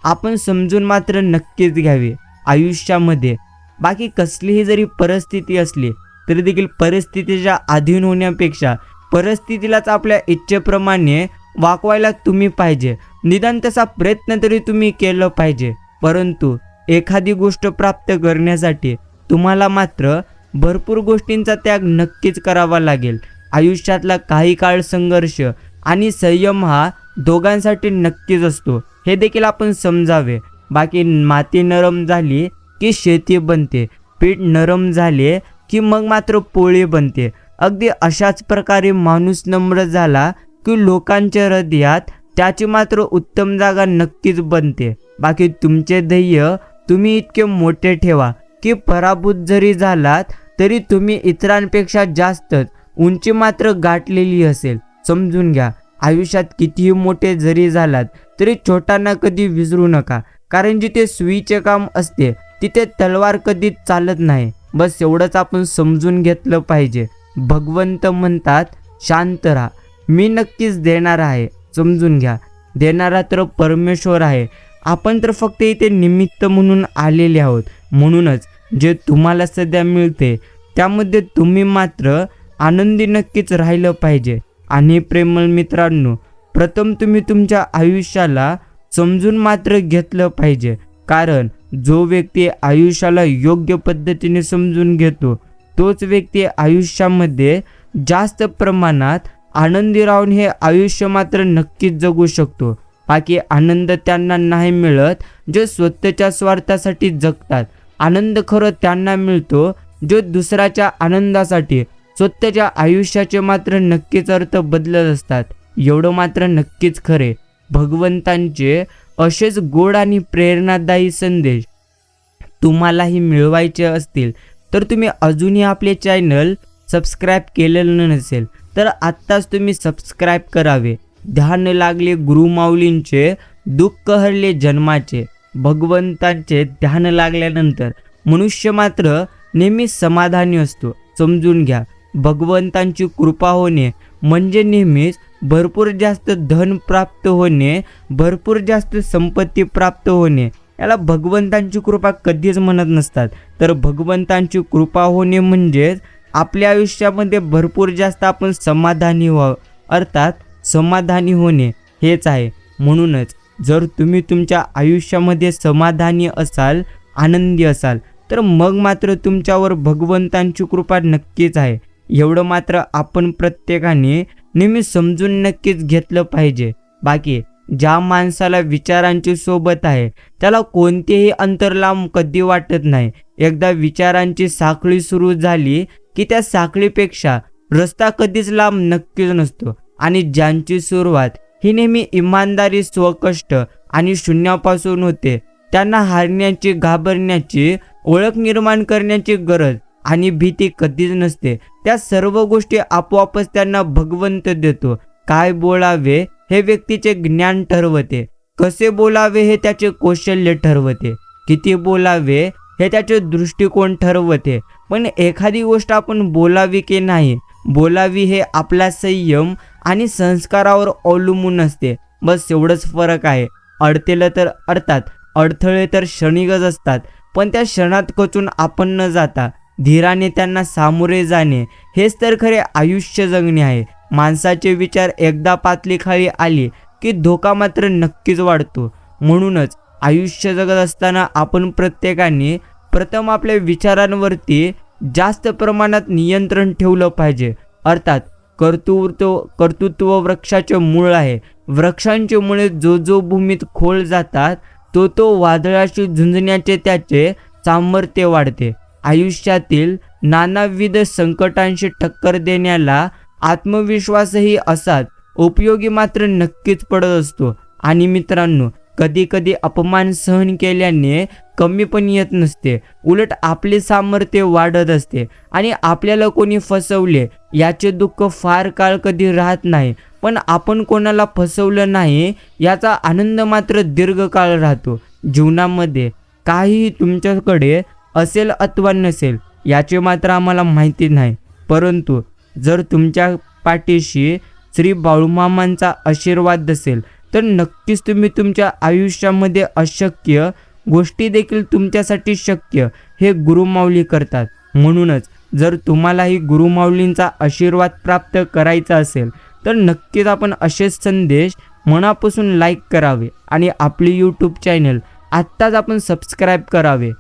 आपण समजून मात्र नक्कीच घ्यावी, आयुष्यामध्ये बाकी कसलीही जरी परिस्थिती असली तरी देखील परिस्थितीच्या अधीन होण्यापेक्षा परिस्थितीलाच आपल्या इच्छेप्रमाणे वागवायला तुम्ही पाहिजे. निदान तसा प्रयत्न तरी तुम्ही केलं पाहिजे. परंतु एखादी गोष्ट प्राप्त करण्यासाठी तुम्हाला मात्र भरपूर गोष्टींचा त्याग नक्कीच करावा लागेल. आयुष्यातला काही काळ संघर्ष आणि संयम हा दोघांसाठी नक्कीच असतो, हे देखील आपण समजावे. बाकी माती नरम झाली की शेती बनते, पीठ नरम झाले की मग मात्र पोळी बनते. अगदी अशाच प्रकारे माणूस नम्र झाला की लोकांच्या हृदयात त्याची मात्र उत्तम जागा नक्कीच बनते. बाकी तुमचे ध्येय तुम्ही इतके मोठे ठेवा की पराभूत जरी झालात तरी तुम्ही इतरांपेक्षा जास्तच उंची मात्र गाठलेली असेल. समजून घ्या, आयुष्यात कितीही मोठे जरी झालात तरी छोट्यांना कधी विसरू नका, कारण जिथे सुईचे काम असते तिथे तलवार कधीच चालत नाही. बस एवढंच आपण समजून घेतलं पाहिजे. भगवंत म्हणतात शांत राहा, मी नक्कीच देणार आहे. समजून घ्या, देणारा तर परमेश्वर आहे, आपण तर फक्त इथे निमित्त म्हणून आलेले आहोत. म्हणूनच जे तुम्हाला सध्या मिळते त्यामध्ये तुम्ही मात्र आनंदी नक्कीच राहिलं पाहिजे. आणि प्रेमळ मित्रांनो, प्रथम तुम्ही तुमच्या आयुष्याला समजून मात्र घेतलं पाहिजे, कारण जो व्यक्ती आयुष्याला योग्य पद्धतीने समजून घेतो तोच व्यक्ती आयुष्यामध्ये जास्त प्रमाणात आनंदी राहून हे आयुष्य मात्र नक्कीच जगू शकतो. बाकी आनंद त्यांना नाही मिळत जे स्वतःच्या स्वार्थासाठी जगतात. आनंद खरं त्यांना मिळतो जो दुसऱ्याच्या आनंदासाठी स्वतःच्या आयुष्याचे मात्र नक्कीच अर्थ बदलत असतात. एवढं मात्र नक्कीच खरे, भगवंतांचे असेच गोड आणि प्रेरणादायी संदेश तुम्हालाही मिळवायचे असतील तर तुम्ही अजूनही आपले चॅनल सबस्क्राईब केलेलं नसेल तर आत्ताच तुम्ही सबस्क्राईब करावे. ध्यान लागले गुरुमाऊलींचे, दुःख हरले जन्माचे. भगवंतांचे ध्यान लागल्यानंतर मनुष्य मात्र नेहमी समाधानी असतो. समजून घ्या, भगवंतांची कृपा होणे म्हणजे नेहमीच भरपूर जास्त धन प्राप्त होणे, भरपूर जास्त संपत्ती प्राप्त होणे. याला भगवंतांची कृपा कधीच म्हणत नसतात. तर भगवंतांची कृपा होणे म्हणजेच आपल्या आयुष्यामध्ये भरपूर जास्त आपण समाधानी व्हावं, अर्थात समाधानी होणे हेच आहे. म्हणूनच जर तुम्ही तुमच्या आयुष्यामध्ये समाधानी असाल, आनंदी असाल तर मग मात्र तुमच्यावर भगवंतांची कृपा नक्कीच आहे. एवढं मात्र आपण प्रत्येकाने नेहमी समजून नक्कीच घेतलं पाहिजे. बाकी ज्या माणसाला विचारांची सोबत आहे त्याला कोणतेही अंतर लांब कधी वाटत नाही. एकदा विचारांची साखळी सुरू झाली की त्या साखळीपेक्षा रस्ता कधीच लांब नक्कीच नसतो. आणि ज्यांची सुरुवात ही नेहमी इमानदारी, स्वकष्ट आणि शून्यापासून होते त्यांना हारण्याची, घाबरण्याची, ओळख निर्माण करण्याची गरज आणि भीती कधीच नसते. त्या सर्व गोष्टी आपोआपच त्यांना भगवंत देतो. काय बोलावे हे व्यक्तीचे ज्ञान ठरवते, कसे बोलावे हे त्याचे कौशल्य ठरवते, किती बोलावे हे त्याचे दृष्टिकोन ठरवते. पण एखादी गोष्ट आपण बोलावी की नाही बोलावी हे आपला संयम आणि संस्कारावर अवलंबून असते. बस एवढंच फरक आहे. अडतेलं तर अर्थात अडथळे तर क्षणिकच असतात, पण त्या क्षणात खचून आपण न जाता धीराने त्यांना सामोरे जाणे हेच तर खरे आयुष्य जगणे आहे. माणसाचे विचार एकदा पातळीखाली आली की धोका मात्र नक्कीच वाढतो. म्हणूनच आयुष्य जगत असताना आपण प्रत्येकाने प्रथम आपल्या विचारांवरती जास्त प्रमाणात नियंत्रण ठेवलं पाहिजे. अर्थात कर्तृत्व वृक्षाचे मूळ आहे. वृक्षांचे मुळे जो भूमीत खोल जातात तो वादळाशी झुंजण्याचे त्याचे सामर्थ्य वाढते. आयुष्यातील नानाविध संकटांशी टक्कर देण्याला आत्मविश्वासही असाच उपयोगी मात्र नक्कीच पडत असतो. आणि मित्रांनो, कधी कधी अपमान सहन केल्याने कमी पण येत नसते, उलट आपले सामर्थ्य वाढत असते. आणि आपल्याला कोणी फसवले याचे दुःख फार काळ कधी राहत नाही, पण आपण कोणाला फसवलं नाही याचा आनंद मात्र दीर्घकाळ राहतो. जीवनामध्ये काहीही तुमच्याकडे असेल अथवा नसेल याचे मात्र आम्हाला माहिती नाही, परंतु जर तुमच्या पाठीशी श्री बाळूमामांचा आशीर्वाद असेल तर नक्कीच तुम्ही तुमच्या आयुष्यामध्ये अशक्य गोष्टी देखील तुमच्यासाठी शक्य हे गुरुमाऊली करतात. म्हणूनच जर तुम्हालाही गुरुमाऊलींचा आशीर्वाद प्राप्त करायचा असेल तर नक्कीच आपण असेच संदेश मनापासून लाईक करावे आणि आपले यूट्यूब चॅनल आत्ताच आपण सबस्क्राईब करावे.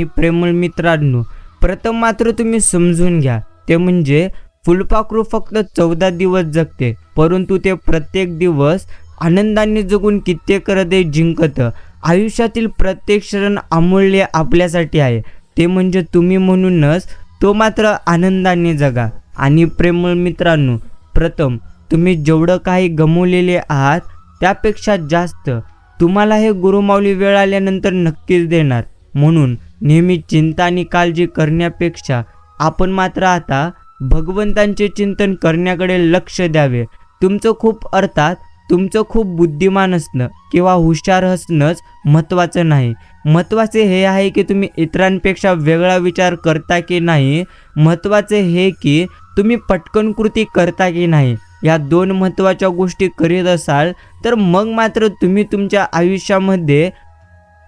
प्रेमळ मित्रांनो, प्रथम मात्र तुम्ही समजून घ्या, ते म्हणजे फुलपाखरू फक्त 14 दिवस जगते, परंतु ते प्रत्येक दिवस आनंदाने जगून कित्येक हृदय जिंकतं. आयुष्यातील प्रत्येक क्षण अमूल्य आपल्यासाठी आहे, ते म्हणजे तुम्ही. म्हणूनच तो मात्र आनंदाने जगा. आणि प्रेमळ मित्रांनो, प्रथम तुम्ही जेवढं काही गमावलेले आहात त्यापेक्षा जास्त तुम्हाला हे गुरुमाऊली वेळ आल्यानंतर नक्कीच देणार. म्हणून नेहमी चिंता आणि काळजी करण्यापेक्षा आपण मात्र आता भगवंतांचे चिंतन करण्याकडे लक्ष द्यावे. तुमचं खूप बुद्धिमान असणं किंवा हुशार असणंच महत्त्वाचं नाही. महत्त्वाचे हे आहे की तुम्ही इतरांपेक्षा वेगळा विचार करता की नाही. महत्त्वाचे हे की तुम्ही पटकन कृती करता की नाही. या 2 महत्त्वाच्या गोष्टी करीत असाल तर मग मात्र तुम्ही तुमच्या आयुष्यामध्ये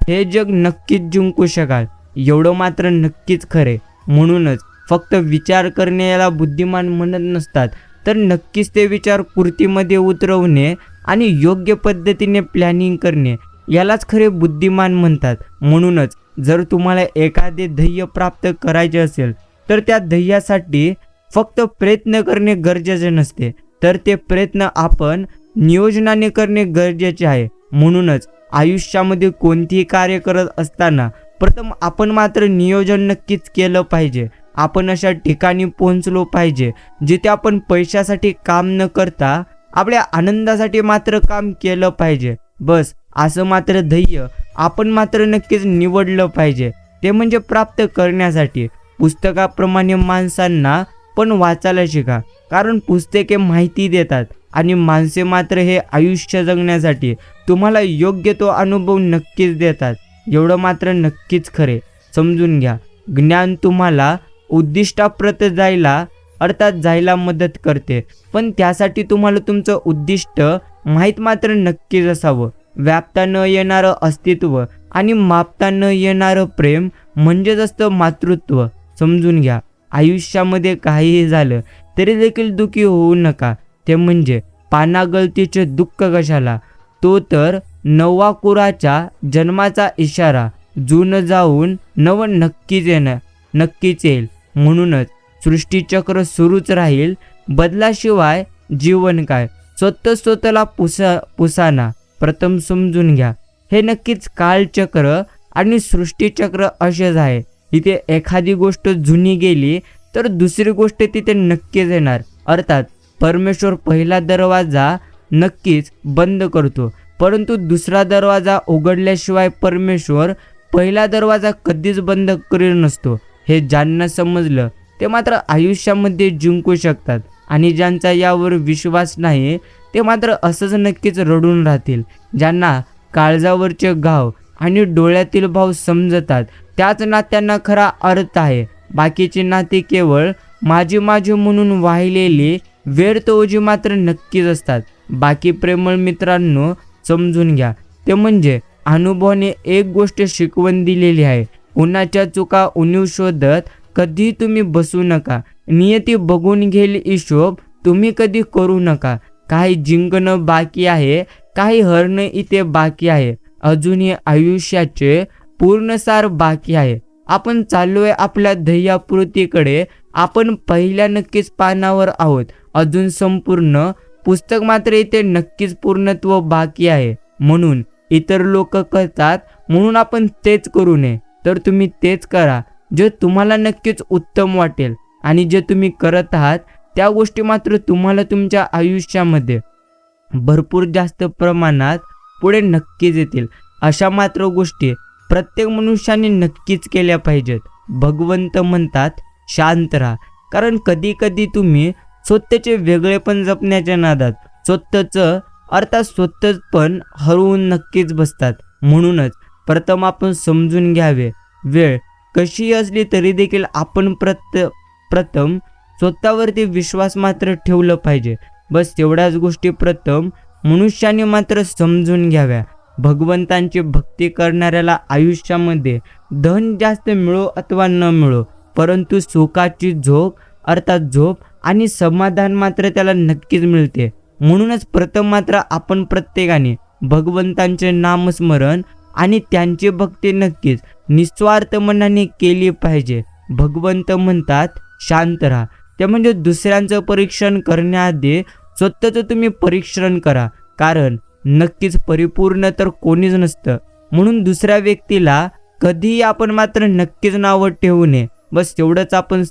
हे जग नक्कीच जिंकू शकाल, एवढं मात्र नक्कीच खरे. म्हणूनच फक्त विचार करणे याला बुद्धिमान म्हणत नसतात, तर नक्कीच ते विचार कृतीमध्ये उतरवणे आणि योग्य पद्धतीने प्लॅनिंग करणे यालाच खरे बुद्धिमान म्हणतात. म्हणूनच जर तुम्हाला एखादे ध्येय प्राप्त करायचे असेल तर त्या ध्येयासाठी फक्त प्रयत्न करणे गरजेचे नसते, तर ते प्रयत्न आपण नियोजनाने करणे गरजेचे आहे. म्हणूनच आयुष्यामध्ये कोणतेही कार्य करत असताना प्रथम आपण मात्र नियोजन नक्कीच केलं पाहिजे. आपण अशा ठिकाणी पोहोचलो पाहिजे जिथे आपण पैशासाठी काम न करता आपल्या आनंदासाठी मात्र काम केलं पाहिजे. बस असं मात्र ध्येय आपण मात्र नक्कीच निवडलं पाहिजे, ते म्हणजे प्राप्त करण्यासाठी. पुस्तकाप्रमाणे माणसांना पण वाचायला शिका, कारण पुस्तके माहिती देतात आणि माणसे मात्र हे आयुष्य जगण्यासाठी तुम्हाला योग्य तो अनुभव नक्कीच देतात, एवढं मात्र नक्कीच खरे. समजून घ्या, ज्ञान तुम्हाला उद्दिष्टाप्रत जायला मदत करते, पण त्यासाठी तुम्हाला तुमचं उद्दिष्ट माहीत मात्र नक्कीच असावं. व्यापता न येणारं अस्तित्व आणि मापता न येणारं प्रेम म्हणजेच असतं मातृत्व. समजून घ्या, आयुष्यामध्ये काहीही झालं तरी देखील दुःखी होऊ नका. ते म्हणजे पानागळतीचे दुःख कशाला, तो तर नवाकुराच्या जन्माचा इशारा. जून जाऊन नव नक्कीच येईल. म्हणूनच सृष्टीचक्र सुरूच राहील, बदलाशिवाय जीवन काय, स्वतःला पुसाना, प्रथम समजून घ्या. हे नक्कीच कालचक्र आणि सृष्टीचक्र असेच आहे. इथे एखादी गोष्ट जुनी गेली तर दुसरी गोष्ट तिथे नक्कीच येणार. अर्थात परमेश्वर पहिला दरवाजा नक्कीच बंद करतो, परंतु दुसरा दरवाजा उघडल्याशिवाय परमेश्वर पहिला दरवाजा कधीच बंद करीत नसतो. हे ज्यांना समजलं ते मात्र आयुष्यामध्ये जिंकू शकतात, आणि ज्यांचा यावर विश्वास नाही ते मात्र असंच नक्कीच रडून राहतील. ज्यांना काळजावरचे घाव आणि डोळ्यातील भाव समजतात त्याच नात्यांना खरा अर्थ आहे. बाकीची नाती केवळ माझी म्हणून वाहिलेली व्यर्थ ओझी मात्र नक्कीच असतात. बाकी प्रेमळ मित्रांनो समजून घ्या, ते म्हणजे अनुभवाने एक गोष्ट शिकवण दिलेली आहे. कुणाच्या चुका उणीव शोधत कधी तुम्ही बसू नका. नियती बघून घेईल हिशोब तुम्ही कधी करू नका. काही जिंकणं बाकी आहे, काही हरणं इथे बाकी आहे. अजूनही आयुष्याचे पूर्णसार बाकी आहे. आपण चाललोय आपल्या ध्येयापूर्तीकडे. आपण पहिल्या नक्कीच पानावर आहोत. अजून संपूर्ण पुस्तक मात्र इथे नक्कीच पूर्णत्व बाकी आहे. म्हणून इतर लोक करतात म्हणून आपण तेच करू नये, तर तुम्ही तेच करा जे तुम्हाला नक्कीच उत्तम वाटेल. आणि जे तुम्ही करत आहात त्या गोष्टी मात्र तुम्हाला तुमच्या आयुष्यामध्ये भरपूर जास्त प्रमाणात पुढे नक्कीच येतील. अशा मात्र गोष्टी प्रत्येक मनुष्याने नक्कीच केल्या पाहिजेत. भगवंत म्हणतात शांत राहा, कारण कधी कधी तुम्ही स्वतःचे वेगळेपण जपण्याच्या नादात स्वतःच पण हरवून नक्कीच बसतात. म्हणूनच प्रथम आपण समजून घ्यावे, वेळ कशी असली तरी देखील आपण प्रथम स्वतःवरती विश्वास मात्र ठेवलं पाहिजे. बस तेवढ्याच गोष्टी प्रथम मनुष्याने मात्र समजून घ्याव्या. भगवंतांची भक्ती करणाऱ्याला आयुष्यामध्ये धन जास्त मिळो अथवा न मिळो, परंतु सुखाची झोप आणि समाधान मात्र त्याला नक्कीच मिळते. म्हणूनच प्रथम मात्र आपण प्रत्येकाने भगवंतांचे नामस्मरण आणि त्यांची भक्ती नक्कीच निस्वार्थ मनाने केली पाहिजे. भगवंत म्हणतात शांत राहा, ते म्हणजे दुसऱ्यांचं परीक्षण करण्याआधी स्वतःचं तुम्ही परीक्षण करा. कारण नक्कीच परिपूर्ण तर कोणीच नसतं. म्हणून दुसऱ्या व्यक्तीला कधीही आपण मात्र नक्कीच नावं ठेवू नये. बस तेवढंच आपण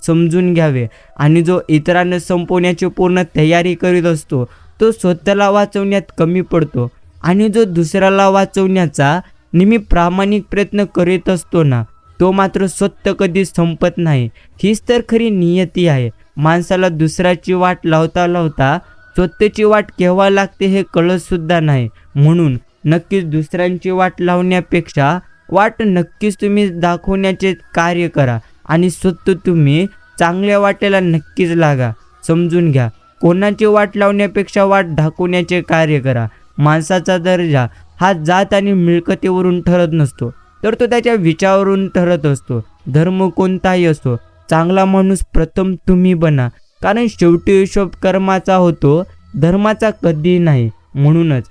समजून घ्यावे. आणि जो इतरांना संपवण्याची पूर्ण तयारी करीत असतो तो स्वतःला वाचवण्यात कमी पडतो, आणि जो दुसऱ्याला वाचवण्याचा नेहमी प्रामाणिक प्रयत्न करीत असतो ना, तो मात्र स्वतः कधी संपत नाही. हीच तर खरी नियती आहे. माणसाला दुसऱ्याची वाट लावता लावता स्वतःची वाट केव्हा लागते हे कळत सुद्धा नाही. म्हणून नक्कीच दुसऱ्यांची वाट लावण्यापेक्षा वाट नक्कीच तुम्ही दाखवण्याचे कार्य करा, आणि स्वतः तुम्ही चांगल्या वाटेला नक्कीच लागा. समजून घ्या, कोणाची वाट लावण्यापेक्षा वाट दाखवण्याचे कार्य करा. माणसाचा दर्जा हा जात आणि मिळकतीवरून ठरत नसतो, तर तो त्याच्या विचारावरून ठरत असतो. धर्म कोणताही असो, चांगला माणूस प्रथम तुम्ही बना, कारण शेवटी हिशोब कर्माचा होतो, धर्माचा कधी नाही. म्हणूनच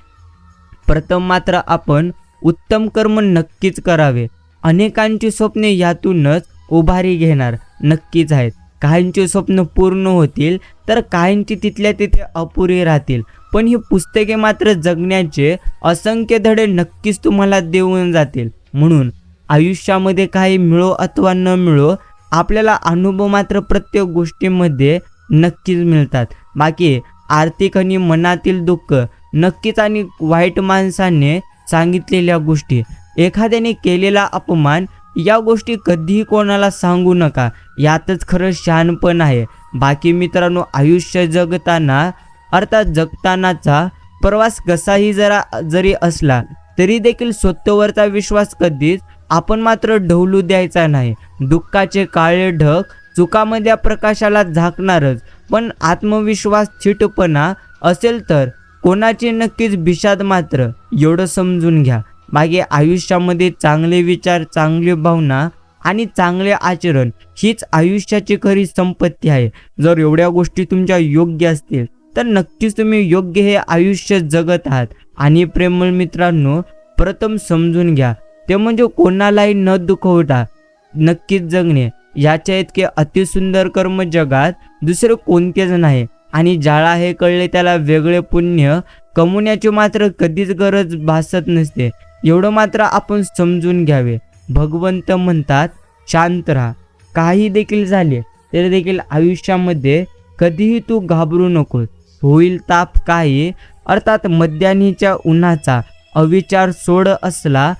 प्रथम मात्र आपण उत्तम कर्म नक्कीच करावे. अनेकांची स्वप्ने यातूनच उभारी घेणार नक्कीच आहेत. काहींची स्वप्न पूर्ण होतील तर काहींची तिथल्या तिथे अपुरी राहतील. पण ही पुस्तके मात्र जगण्याचे असंख्य धडे नक्कीच तुम्हाला देऊन जातील. म्हणून आयुष्यामध्ये काही मिळो अथवा न मिळो, आपल्याला अनुभव मात्र प्रत्येक गोष्टीमध्ये नक्कीच मिळतात. बाकी आर्थिक आणि मनातील दुःख नक्कीच, आणि वाईट माणसाने सांगितलेल्या गोष्टी, एखाद्याने केलेला अपमान, या गोष्टी कधीही कोणाला सांगू नका. यातच खरं शहाणपण आहे. बाकी मित्रांनो, आयुष्य जगतानाचा प्रवास कसाही जरी असला तरी देखील स्वतःवरचा विश्वास कधीच आपण मात्र ढवलू द्यायचा नाही. दुःखाचे काळे ढग चुकामध्ये प्रकाशाला झाकणारच, पण आत्मविश्वास चिटपणा असेल तर कोणाची नक्कीच बिशाद मात्र. एवढं समजून घ्या. बाकी आयुष्यामध्ये चांगले विचार, चांगली भावना आणि चांगले आचरण हीच आयुष्याची खरी संपत्ती आहे. जर एवढ्या गोष्टी तुमच्या योग्य असतील तर नक्कीच तुम्ही योग्य हे आयुष्य जगत आहात. आणि प्रेमळ मित्रांनो, प्रथम समजून घ्या, ते म्हणजे कोणालाही न दुखवता नक्कीच जगणे. याच्या इतके अतिसुंदर कर्म जगात दुसरे कोणतेच नाही. आणि ज्याला हे कळले त्याला वेगळे पुण्य कमवण्याची मात्र कधीच गरज भासत नसते, एवढं मात्र आपण समजून घ्यावे. भगवंत म्हणतात शांत राहा. काही देखील झाले तरी देखील आयुष्यामध्ये कधीही तू घाबरू नकोस. होईल ताप काही, अर्थात मध्यान्हीच्या उन्हाचा, अविचार सोड असला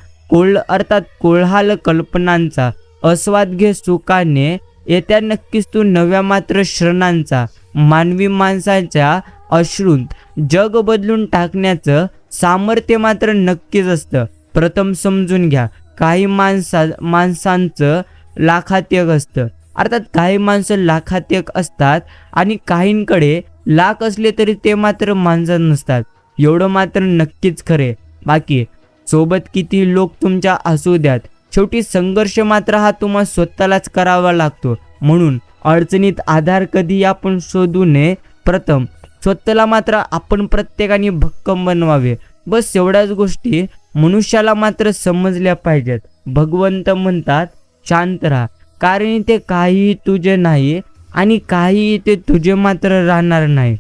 अर्थात कोल्हाल कल्पनांचा, अस्वाद घे सुखाने, येत्या नक्कीच तू नव्या मात्र क्षणांचा. मानवी माणसाच्या अश्रूंत जग बदलून टाकण्याचं सामर्थ्य मात्र नक्कीच असतं. प्रथम समजून घ्या, काही माणसांचं लाखात एक असतं. अर्थात काही माणसं लाखात एक असतात आणि काहींकडे लाख असले तरी ते मात्र माणसं नसतात, एवढं मात्र नक्कीच खरे. बाकी सोबत किती लोक तुमच्या असू द्यात, शेवटी संघर्ष मात्र हा तुम्हाला स्वतःलाच करावा लागतो. म्हणून अडचणीत आधार कधी आपण शोधू नये. प्रथम स्वतःला मात्र आपण प्रत्येकाने भक्कम बनवावे. बस एवढ्याच गोष्टी मनुष्याला मात्र समजल्या पाहिजेत. भगवंत म्हणतात शांत राहा, कारण ते काहीही तुझे नाही आणि काहीही ते तुझे मात्र राहणार नाही.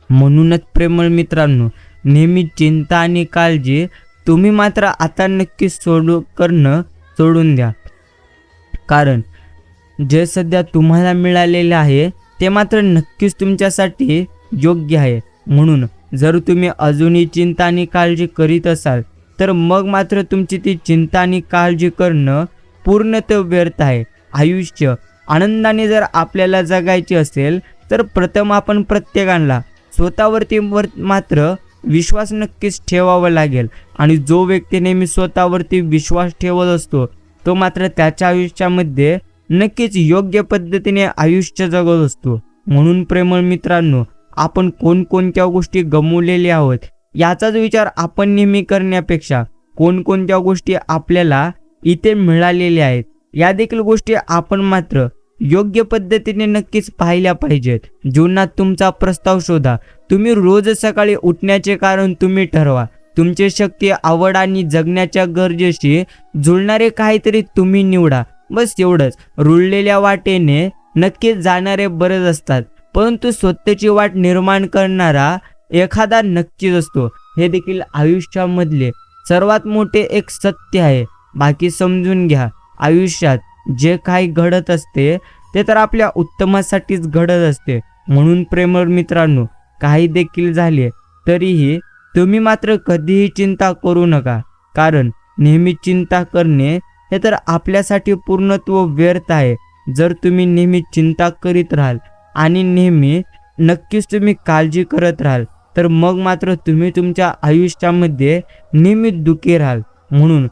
म्हणूनच प्रेमळ मित्रांनो, नेहमी चिंता आणि काळजी तुम्ही मात्र आता नक्की करणं सोडून द्या. कारण जे सध्या तुम्हाला मिळालेले आहे ते मात्र नक्कीच तुमच्यासाठी योग्य आहे. म्हणून जर तुम्ही अजूनही चिंता आणि काळजी करीत असाल तर मग मात्र तुमची ती चिंता आणि काळजी करणं पूर्णतः व्यर्थ आहे. आयुष्य आनंदाने जर आपल्याला जगायचे असेल तर प्रथम आपण प्रत्येकाला स्वतःवरती मात्र विश्वास नक्कीच ठेवावा लागेल. आणि जो व्यक्ती नेहमी स्वतःवरती विश्वास ठेवत असतो तो मात्र त्याच्या आयुष्यामध्ये नक्कीच योग्य पद्धतीने आयुष्य जगत असतो. म्हणून प्रेमळ मित्रांनो, आपण कोणकोणत्या गोष्टी गमावलेल्या आहोत याचाच विचार आपण नेहमी करण्यापेक्षा कोणकोणत्या गोष्टी आपल्याला इथे मिळालेल्या आहेत या देखील गोष्टी आपण मात्र योग्य पद्धतीने नक्कीच पाहिल्या पाहिजेत. जीवनात तुमचा प्रस्ताव शोधा. तुम्ही रोज सकाळी उठण्याचे कारण तुम्ही ठरवा. तुमची शक्ती, आवड आणि जगण्याच्या गरजेशी जुळणारे काहीतरी तुम्ही निवडा. बस एवढंच. रुळलेल्या वाटेने नक्कीच जाणारे बरेच असतात, परंतु स्वतःची वाट निर्माण करणारा एखादा नक्कीच असतो. हे देखील आयुष्यामधले सर्वात मोठे एक सत्य आहे. बाकी समजून घ्या, आयुष्यात जे काही घडत असते ते तर आपल्या उत्तमासाठीच घडत असते. म्हणून प्रेमळ मित्रांनो, काही देखील झाले तरीही तुम्ही मात्र कधीही चिंता करू नका. कारण नेहमी चिंता करणे हे तर आपल्यासाठी पूर्णत्व व्यर्थ आहे. जर तुम्ही नेहमी चिंता करीत राहाल आणि नेहमी नक्कीच तुम्ही काळजी करत राहाल तर मग मात्र तुम्ही तुमच्या आयुष्यामध्ये नेहमी दुःखी राहाल. म्हणून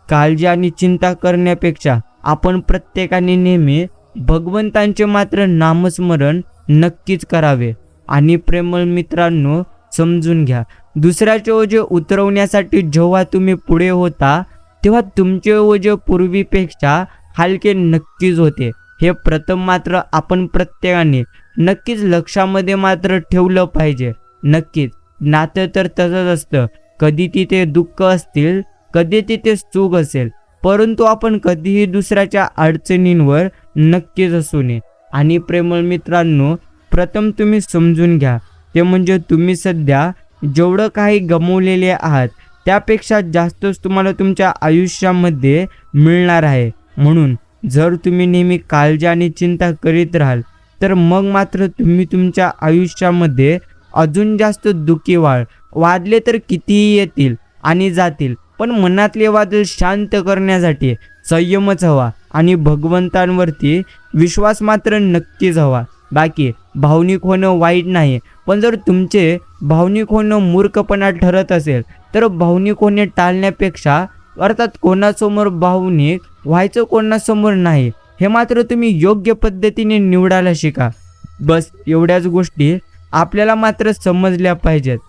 काळजी आणि चिंता करण्यापेक्षा आपण प्रत्येकाने नेहमी भगवंतांचे मात्र नामस्मरण नक्कीच करावे. आणि प्रेमळ मित्रांनो, समजून घ्या, दुसऱ्याचे ओझे उतरवण्यासाठी जेव्हा तुम्ही पुढे होता तेव्हा तुमचे ओझे पूर्वीपेक्षा हलके नक्कीच होते. हे प्रथम मात्र आपण प्रत्येकाने नक्कीच लक्षामध्ये मात्र ठेवलं पाहिजे. नक्कीच नातं तर तसंच असतं, कधी तिथे दुःख असतील, कधी तिथे सुख असेल, परंतु आपण कधीही दुसऱ्याच्या अडचणींवर नक्कीच असू नये. आणि प्रेमळ मित्रांनो, प्रथम तुम्ही समजून घ्या, ते म्हणजे तुम्ही सध्या जेवढं काही गमावलेले आहात त्यापेक्षा जास्तच तुम्हाला तुमच्या आयुष्यामध्ये मिळणार आहे. म्हणून जर तुम्ही नेहमी काळजी आणि चिंता करीत राहाल तर मग मात्र तुम्ही तुमच्या आयुष्यामध्ये अजून जास्त दुःखी वाढले तर कितीही येतील आणि जातील, पण मनातले वादळ शांत करण्यासाठी संयमच हवा आणि भगवंतांवरती विश्वास मात्र नक्कीच हवा. बाकी भावनिक होणं वाईट नाही, पण जर तुमचे भावनिक होणं मूर्खपणा ठरत असेल तर भावनिक होणे टाळण्यापेक्षा, अर्थात कोणासमोर भावनिक व्हायचं कोणासमोर नाही, हे मात्र तुम्ही योग्य पद्धतीने निवडायला शिका. बस एवढ्याच गोष्टी आपल्याला मात्र समजल्या पाहिजेत.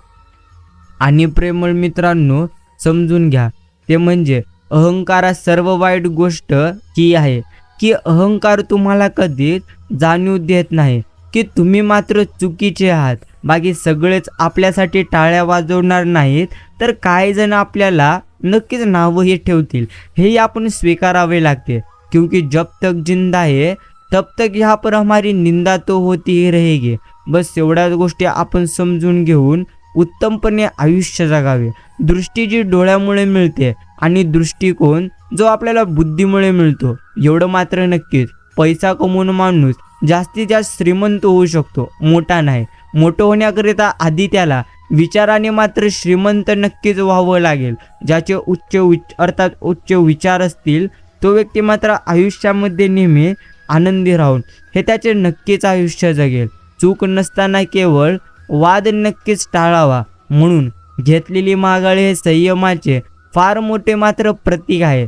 आणि प्रेमळ मित्रांनो, समजून घ्या, ते म्हणजे अहंकारात सर्व वाईट गोष्ट ही आहे की अहंकार तुम्हाला कधीच जाणीव देत नाही की तुम्ही मात्र चुकीचे आहात. बाकी सगळेच आपल्यासाठी टाळ्या वाजवणार नाहीत, तर काही जण आपल्याला नक्कीच नावही ठेवतील, हेही आपण स्वीकारावे लागते. क्योंकि जब तक जिंदा है तब तक यहाँ पर हमारी निंदा तो होती ही रहेगी. बस एवढ्याच गोष्टी आपण समजून घेऊन उत्तमपणे आयुष्य जगावे. दृष्टी जी डोळ्यामुळे मिळते आणि दृष्टिकोन जो आपल्याला बुद्धीमुळे मिळतो. एवढं मात्र नक्कीच, पैसा कमवून माणूस जास्तीत जास्त श्रीमंत होऊ शकतो, मोठा नाही. मोठं होण्याकरिता आधी त्याला विचाराने मात्र श्रीमंत नक्कीच व्हावं लागेल. ज्याचे उच्च विचार असतील तो व्यक्ती मात्र आयुष्यामध्ये नेहमी आनंदी राहून हे त्याचे नक्कीच आयुष्य जगेल. चूक नसताना केवळ वाद नक्कीच टाळावा. म्हणून घेतलेली माघारी हे संयमाचे फार मोठे मात्र प्रतीक आहे.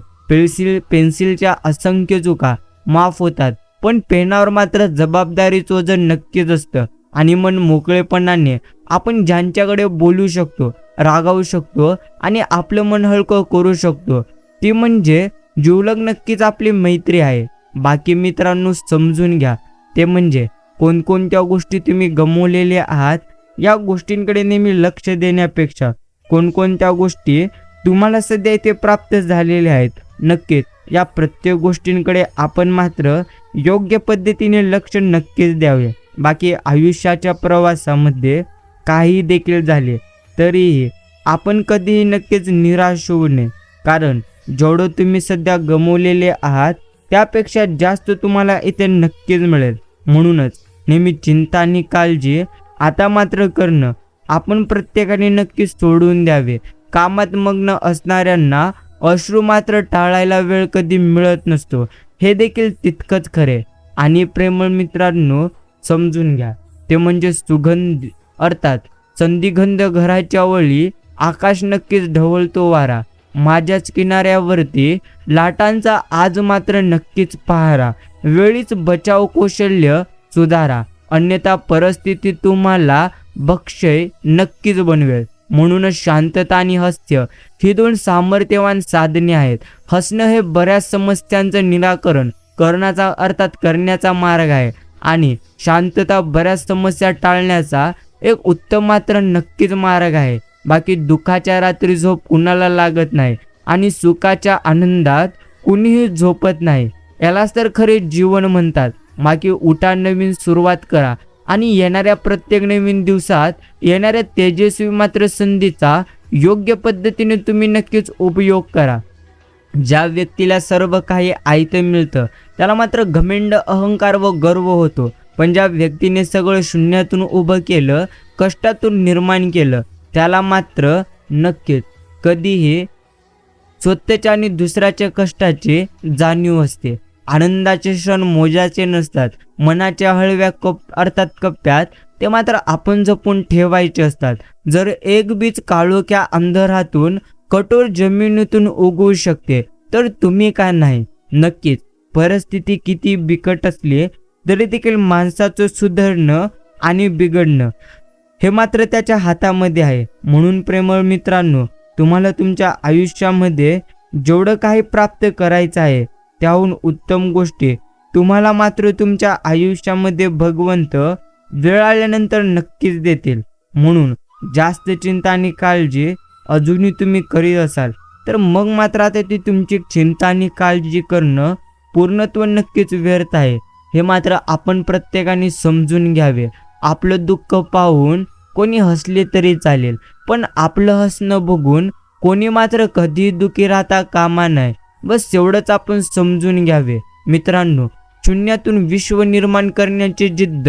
पेन्सिलच्या असंख्य चुका माफ होतात, पण पेनावर मात्र जबाबदारीचं वजन नक्कीच असतं. आणि मन मोकळेपणाने आपण ज्यांच्याकडे बोलू शकतो, रागावू शकतो आणि आपलं मन हलकं करू शकतो, ती म्हणजे जिवलग नक्कीच आपली मैत्री आहे. बाकी मित्रांनो समजून घ्या, ते म्हणजे कोणकोणत्या गोष्टी तुम्ही गमावलेल्या आहात या गोष्टींकडे नेहमी लक्ष देण्यापेक्षा कोणकोणत्या गोष्टी तुम्हाला सध्या इथे प्राप्त झालेल्या आहेत. नक्कीच या प्रत्येक गोष्टींकडे आपण मात्र योग्य पद्धतीने लक्ष नक्कीच द्यावे. बाकी आयुष्याच्या प्रवासामध्ये काही देखील झाले तरीही आपण कधीही नक्कीच निराश होऊ नये, कारण जेवढं तुम्ही सध्या गमावलेले आहात त्यापेक्षा जास्त तुम्हाला इथे नक्कीच मिळेल. म्हणूनच नेहमी चिंता आणि काळजी आता मात्र करणं आपण प्रत्येकाने नक्कीच सोडून द्यावे. कामात मग्न असणाऱ्यांना अश्रू मात्र टाळायला वेळ कधी मिळत नसतो, हे देखील तितकंच खरे. आणि प्रेमळ मित्रांनो समजून घ्या, ते म्हणजे सुगंध अर्थात संधिगंध घराच्या वळी आकाश नक्कीच ढवळतो वारा. माझ्याच किनाऱ्यावरती लाटांचा आज मात्र नक्कीच पहारा. वेळीच बचाव कौशल्य सुधारा, अन्यथा परिस्थिती तुम्हाला बक्षय नक्कीच बनवेल. म्हणूनच शांतता आणि हास्य ही दोन सामर्थ्यवान साधने आहेत. हसणं हे बऱ्याच समस्यांचं निराकरण करण्याचा मार्ग आहे आणि शांतता बऱ्याच समस्या टाळण्याचा एक उत्तम मात्र नक्कीच मार्ग आहे. बाकी दुःखाच्या रात्री झोप कुणाला लागत नाही आणि सुखाच्या आनंदात कुणीही झोपत नाही. यालाच तर खरे जीवन म्हणतात. बाकी उठा, नवीन सुरुवात करा आणि येणाऱ्या प्रत्येक नवीन दिवसात येणाऱ्या तेजस्वी मात्र संधीचा योग्य पद्धतीने तुम्ही नक्कीच उपयोग करा. ज्या व्यक्तीला सर्व काही आयतं मिळतं त्याला मात्र घमेंड, अहंकार व गर्व होतो. पण ज्या व्यक्तीने सगळं शून्यातून उभं केलं, कष्टातून निर्माण केलं, त्याला मात्र नक्कीच कधीही स्वतःच्या आणि दुसऱ्याच्या कष्टाची जाणीव असते. आनंदाचे क्षण मोजाचे नसतात, मनाच्या हळव्या कप्प्यात ते मात्र आपण जपून ठेवायचे असतात. जर एक बीज काळोख्या अंधारातून कठोर जमिनीतून उगवू शकते तर तुम्ही का नाही. नक्कीच परिस्थिती किती बिकट असली तरी देखील माणसाचं सुधारणं आणि बिघडणं हे मात्र त्याच्या हातामध्ये आहे. म्हणून प्रेमळ मित्रांनो, तुम्हाला तुमच्या आयुष्यामध्ये जेवढं काही प्राप्त करायचं आहे त्याहून उत्तम गोष्टी तुम्हाला मात्र तुमच्या आयुष्यामध्ये भगवंत वेळ आल्यानंतर नक्कीच देतील. म्हणून जास्त चिंता आणि काळजी अजूनही तुम्ही करीत असाल तर मग मात्र आता ती तुमची चिंता आणि काळजी करणं पूर्णत्व नक्कीच व्यर्थ आहे. हे मात्र आपण प्रत्येकाने समजून घ्यावे. आपलं दुःख पाहून कोणी हसले तरी चालेल, पण आपलं हसणं बघून कोणी मात्र कधी दुःखी राहता कामा नये. बस एवढंच आपण समजून घ्यावे. मित्रांनो, शून्यातून विश्व निर्माण करण्याची जिद्द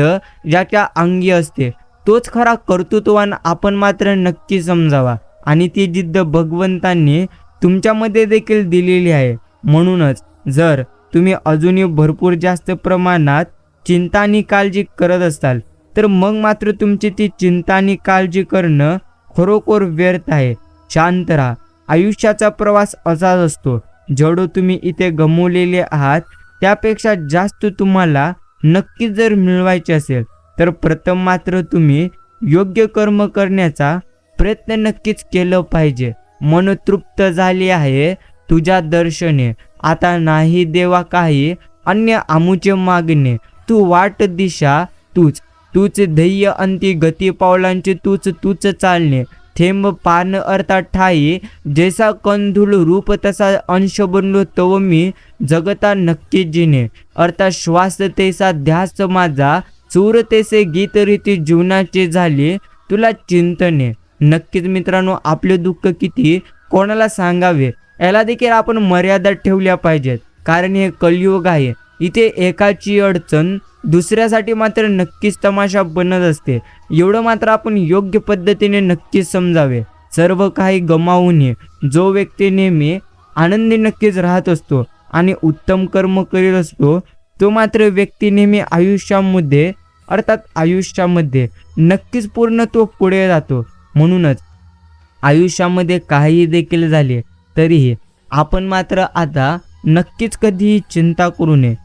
ज्याच्या अंगी असते तोच खरा कर्तृत्ववान आपण मात्र नक्की समजावा. आणि ती जिद्द भगवंतांनी तुमच्यामध्ये देखील दिलेली आहे. म्हणूनच जर तुम्ही अजूनही भरपूर जास्त प्रमाणात चिंता आणि काळजी करत असाल तर मग मात्र तुमची ती चिंता आणि काळजी करणं खरोखर व्यर्थ आहे. शांत राहा. आयुष्याचा प्रवास असाच असतो. जेवढं तुम्ही इथे गमावलेले आहात त्यापेक्षा जास्त तुम्हाला नक्कीच जर मिळवायचे असेल तर प्रथम मात्र तुम्ही योग्य कर्म करण्याचा प्रयत्न नक्कीच केलं पाहिजे. मन तृप्त झाले आहे तुझ्या दर्शने, आता नाही देवा काही अन्य आमुचे मागणे. तू वाट दिशा तूच ध्येय अंती गती पावलांचे तूच चालणे. थेंब पान अर्थात ठाई जैसा कंधुल रूप तसा अंश बनलो तव मी जगता नक्की जिने. अर्थात श्वास तैसा ध्यास माझा सूर तेसे गीत रीती जीवनाचे झाले तुला चिंतने. नक्कीच मित्रांनो, आपले दुःख किती कोणाला सांगावे याला देखील आपण मर्यादा ठेवल्या पाहिजेत, कारण हे कलियुग आहे. इथे एकाची अडचण दुसऱ्यासाठी मात्र नक्कीच तमाशा बनत असते. एवढं मात्र आपण योग्य पद्धतीने नक्कीच समजावे. सर्व काही गमावू नये. जो व्यक्ती नेहमी आनंदी नक्कीच राहत असतो आणि उत्तम कर्म करीत असतो, तो मात्र व्यक्ती नेहमी आयुष्यामध्ये नक्कीच पूर्णत्व पुढे जातो. म्हणूनच आयुष्यामध्ये काही देखील झाले तरीही आपण मात्र आता नक्कीच कधीही चिंता करू नये.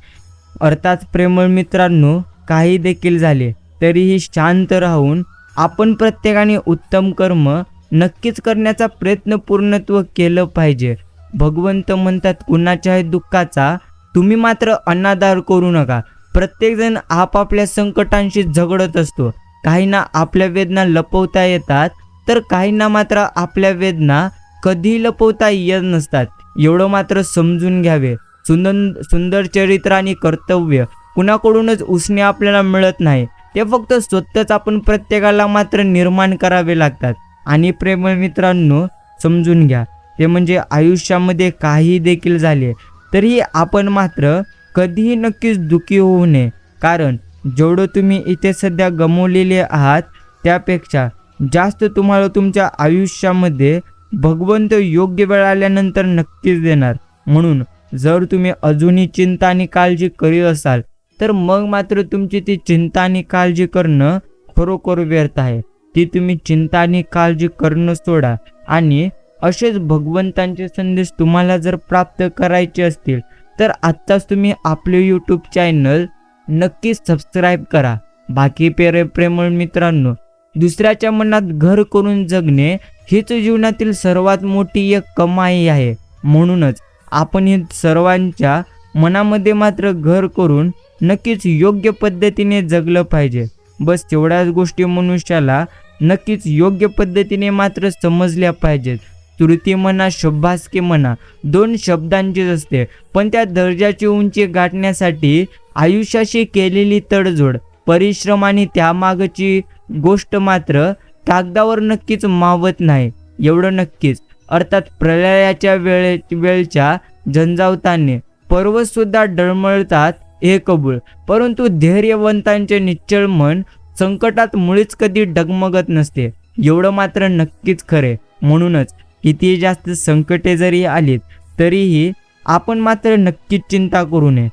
अर्थात प्रेमळ मित्रांनो, काही देखील झाले तरीही शांत राहून आपण प्रत्येकाने उत्तम कर्म नक्कीच करण्याचा प्रयत्न पूर्णत्व केलं पाहिजे. भगवंत म्हणतात, कुणाच्याही दुःखाचा तुम्ही मात्र अनादर करू नका. प्रत्येकजण आपापल्या संकटांशी झगडत असतो. काहींना आपल्या वेदना लपवता येतात तर काहींना मात्र आपल्या वेदना कधी लपवता येत नसतात. एवढं मात्र समजून घ्यावे. सुंदर चरित्र आणि कर्तव्य कुणाकडूनच उसने आपल्याला मिळत नाही. ते फक्त स्वतःच आपण प्रत्येकाला मात्र निर्माण करावे लागतात. आणि प्रेमळ मित्रांनो, समजून घ्या, ते म्हणजे आयुष्यामध्ये काही देखील झाले तरी आपण मात्र कधीही नक्कीच दुःखी होऊ नये. कारण जेवढं तुम्ही इथे सध्या गमावलेले आहात त्यापेक्षा जास्त तुम्हाला तुमच्या आयुष्यामध्ये भगवंत योग्य वेळ आल्यानंतर नक्कीच देणार. म्हणून जर तुम्ही अजूनही चिंता आणि काळजी करीत असाल तर मग मात्र तुमची ती चिंता आणि काळजी करणं खरोखर व्यर्थ आहे. ती तुम्ही चिंता आणि काळजी करणं सोडा आणि असेच भगवंतांचे संदेश तुम्हाला जर प्राप्त करायचे असतील तर आत्ताच तुम्ही आपले यूट्यूब चॅनल नक्कीच सबस्क्राईब करा. बाकी प्रेमळ मित्रांनो, दुसऱ्याच्या मनात घर करून जगणे हीच जीवनातील सर्वात मोठी एक कमाई आहे. म्हणूनच आपण हे सर्वांच्या मनामध्ये मात्र घर करून नक्कीच योग्य पद्धतीने जगलं पाहिजे. बस तेवढ्याच गोष्टी मनुष्याला नक्कीच योग्य पद्धतीने मात्र समजल्या पाहिजेत. स्तुती म्हणा, शब्बासकी म्हणा, दोन शब्दांचीच असते, पण त्या दर्जाची उंची गाठण्यासाठी आयुष्याशी केलेली तडजोड, परिश्रम आणि त्यामागची गोष्ट मात्र कागदावर नक्कीच मावत नाही. एवढं नक्कीच. अर्थात प्रलयाच्या वेळच्या झंझावताने पर्वत सुद्धा डळमळतात हे कबूल, परंतु धैर्यवंतांचे निश्चळ मन संकटात मुळीच कधी डगमगत नसते. एवढं मात्र नक्कीच खरे. म्हणूनच किती जास्त संकटे जरी आलीत तरीही आपण मात्र नक्कीच चिंता करू नये.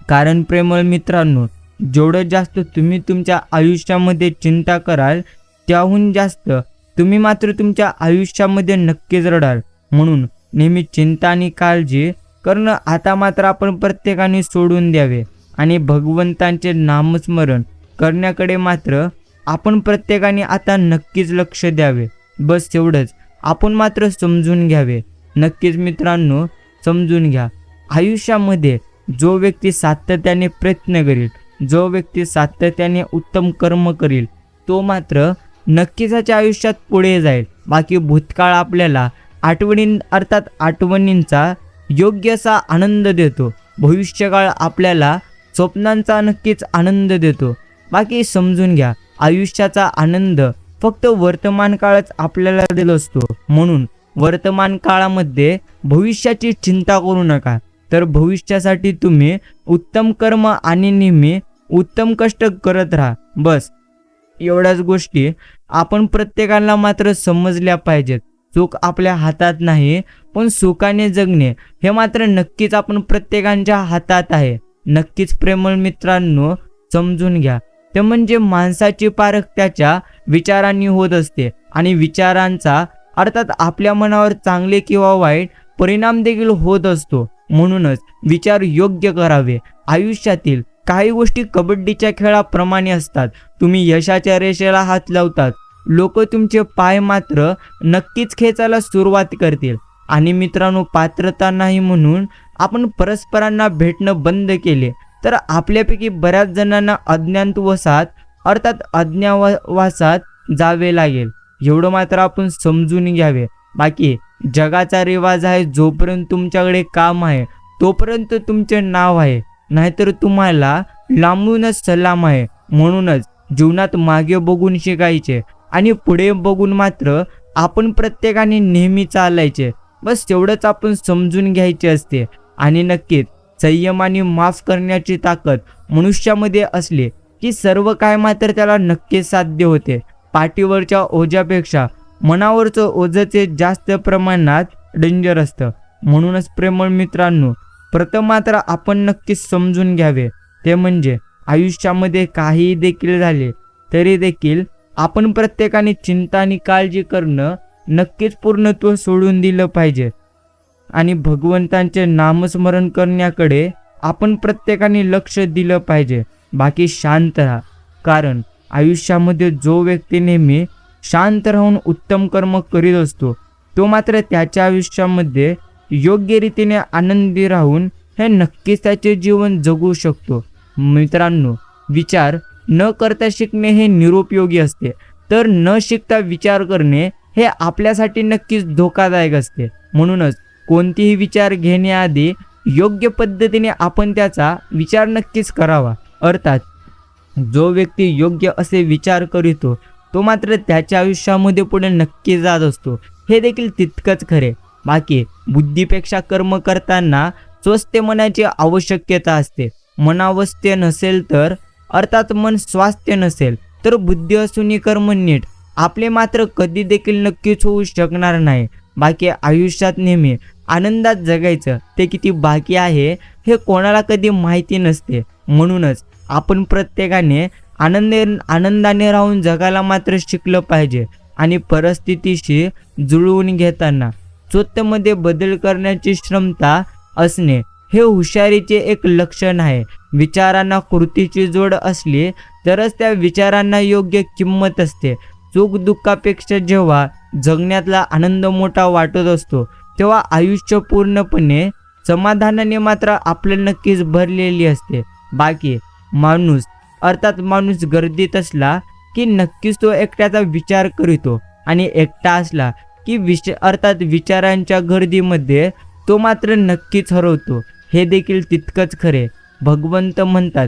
कारण प्रेमळ मित्रांनो, जेवढं जास्त तुम्ही तुमच्या आयुष्यामध्ये चिंता कराल त्याहून जास्त तुम्ही मात्र तुमच्या आयुष्यामध्ये नक्कीच रडाल. म्हणून नेहमी चिंता आणि काळजी करणं आता मात्र आपण प्रत्येकाने सोडून द्यावे आणि भगवंतांचे नामस्मरण करण्याकडे मात्र आपण प्रत्येकाने आता नक्कीच लक्ष द्यावे. बस एवढंच आपण मात्र समजून घ्यावे. नक्कीच मित्रांनो, समजून घ्या. आयुष्यामध्ये जो व्यक्ती सातत्याने प्रयत्न करील, जो व्यक्ती सातत्याने उत्तम कर्म करील, तो मात्र नक्कीच त्याच्या आयुष्यात पुढे जाईल. बाकी भूतकाळ आपल्याला आठवणींचा योग्य असा आनंद देतो. भविष्यकाळ आपल्याला स्वप्नांचा नक्कीच आनंद देतो. बाकी समजून घ्या, आयुष्याचा आनंद फक्त वर्तमान काळच आपल्याला दिला असतो. म्हणून वर्तमान काळामध्ये भविष्याची चिंता करू नका, तर भविष्यासाठी तुम्ही उत्तम कर्म आणि नेहमी उत्तम कष्ट करत राहा. बस एवढ्याच गोष्टी आपण प्रत्येकाला मात्र समजल्या पाहिजेत. सुख आपल्या हातात नाही, पण सुखाने जगणे हे मात्र नक्कीच आपण प्रत्येकाच्या हातात आहे. नक्कीच प्रेमळ मित्रांनो, समजून घ्या. ते म्हणजे माणसाची पारख त्याच्या विचारांनी होत असते आणि विचारांचा अर्थात आपल्या मनावर चांगले किंवा वाईट परिणाम देखील होत असतो. म्हणूनच विचार योग्य करावे. आयुष्यातील काही गोष्टी कबड्डीच्या खेळाप्रमाणे असतात. तुम्ही यशाच्या रेषेला हात लावतात, लोक तुमचे पाय मात्र नक्कीच खेचायला सुरुवात करतील. आणि मित्रांनो, पात्रता नाही म्हणून आपण परस्परांना भेटणं बंद केले तर आपल्यापैकी बऱ्याच जणांना अज्ञातवासात जावे लागेल. एवढं मात्र आपण समजून घ्यावे. बाकी जगाचा रिवाज आहे, जोपर्यंत तुमच्याकडे काम आहे तोपर्यंत तुमचे नाव आहे, नाहीतर तुम्हाला लांबूनच सलाम आहे. म्हणूनच जीवनात मागे बघून शिकायचे आणि पुढे बघून मात्र आपण प्रत्येकाने नेहमी चालायचे. बस तेवढंच आपण समजून घ्यायचे असते. आणि नक्कीच संयम आणि माफ करण्याची ताकद मनुष्यामध्ये असली की सर्व काय मात्र त्याला नक्कीच साध्य होते. पाठीवरच्या ओझ्यापेक्षा मनावरचं ओझचे जास्त प्रमाणात डेंजर असतं. म्हणूनच प्रेमळ मित्रांनो, प्रथम मात्र आपण नक्कीच समजून घ्यावे ते म्हणजे आयुष्यामध्ये काहीही देखील झाले तरी देखील आपण प्रत्येकाने चिंता आणि काळजी करणं नक्कीच पूर्णत्व सोडून दिलं पाहिजे. आणि भगवंतांचे नामस्मरण करण्याकडे आपण प्रत्येकाने लक्ष दिलं पाहिजे. बाकी शांत राहा, कारण आयुष्यामध्ये जो व्यक्ती नेहमी शांत राहून उत्तम कर्म करीत असतो तो मात्र त्याच्या आयुष्यामध्ये योग्य रीतीने आनंदी राहून हे नक्कीच त्याचे जीवन जगू शकतो. मित्रांनो, विचार न करता शिकणे हे निरुपयोगी असते, तर न शिकता विचार करणे हे आपल्यासाठी नक्कीच धोकादायक असते. म्हणूनच कोणतेही विचार घेण्याआधी योग्य पद्धतीने आपण त्याचा विचार नक्कीच करावा. अर्थात जो व्यक्ती योग्य असे विचार करीतो तो मात्र त्याच्या आयुष्यामध्ये पुढे नक्की जात असतो, हे देखील तितकंच खरे. बाकी बुद्धीपेक्षा कर्म करताना स्वस्थ मनाची आवश्यकता असते. मनावस्थ नसेल तर अर्थात मन स्वास्थ्य नसेल तर बुद्धी असूनही कर्म नीट आपले मात्र कधी देखील नक्कीच होऊ शकणार नाही. बाकी आयुष्यात नेहमी आनंदात जगायचं ते किती बाकी आहे हे कोणाला कधी माहिती नसते. म्हणूनच आपण प्रत्येकाने आनंदाने राहून जगायला मात्र शिकलं पाहिजे. आणि परिस्थितीशी जुळवून घेताना स्वतःमध्ये बदल करण्याची क्षमता असणे हे हुशारीचे एक लक्षण आहे. विचारांना कृतीची जोड असली तरच त्या विचारांना योग्य किंमत असते. सुख दुःखापेक्षा जेव्हा जगण्यातला आनंद मोठा वाटत असतो तेव्हा आयुष्य पूर्णपणे समाधानाने मात्र आपलं नक्कीच भरलेली असते. बाकी माणूस गर्दीत असला की नक्कीच तो एकट्याचा विचार करीतो आणि एकटा असला की विचारांच्या गर्दीमध्ये तो मात्र नक्कीच हरवतो, हे देखील तितकंच खरे. भगवंत म्हणतात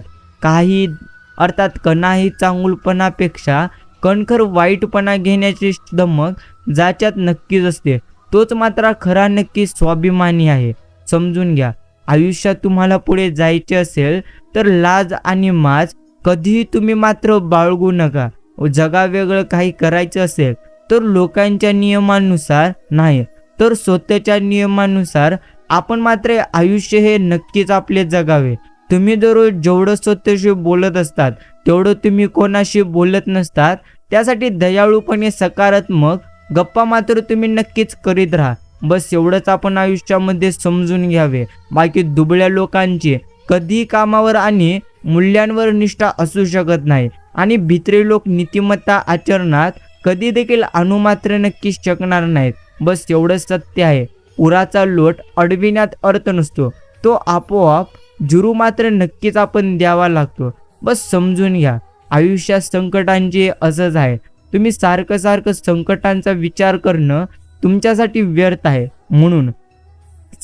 कणाही चांगुलपणापेक्षा कणखर वाईटपणा घेण्याची धमक ज्याच्यात नक्कीच असते तोच मात्र खरा नक्कीच स्वाभिमानी आहे. समजून घ्या, आयुष्यात तुम्हाला पुढे जायचे असेल तर लाज आणि माज कधीही तुम्ही मात्र बाळगू नका. जगावेगळं काही करायचं असेल तर लोकांच्या नियमानुसार नाही तर स्वतःच्या नियमानुसार आपण मात्र आयुष्य हे नक्कीच आपले जगावे. तुम्ही दररोज जेवढं स्वतःशी बोलत असतात तेवढं तुम्ही कोणाशी बोलत नसतात. त्यासाठी दयाळूपणे सकारात्मक गप्पा मात्र तुम्ही नक्कीच करीत राहा. बस एवढंच आपण आयुष्यामध्ये समजून घ्यावे. बाकी दुबळ्या लोकांची कधीही कामावर आणि मूल्यांवर निष्ठा असू शकत नाही आणि भित्री लोक नीतिमत्ता आचरणात कधी देखील आणू मात्र नक्कीच शकणार नाहीत. बस एवढंच सत्य आहे. पुराचा लोट अडविण्यात अर्थ नसतो, तो आपोआप जुरू मात्र नक्कीच आपण द्यावा लागतो. बस समजून घ्या, आयुष्यात संकटांचे असंच आहे. तुम्ही सारखं संकटांचा विचार करणं तुमच्यासाठी व्यर्थ आहे. म्हणून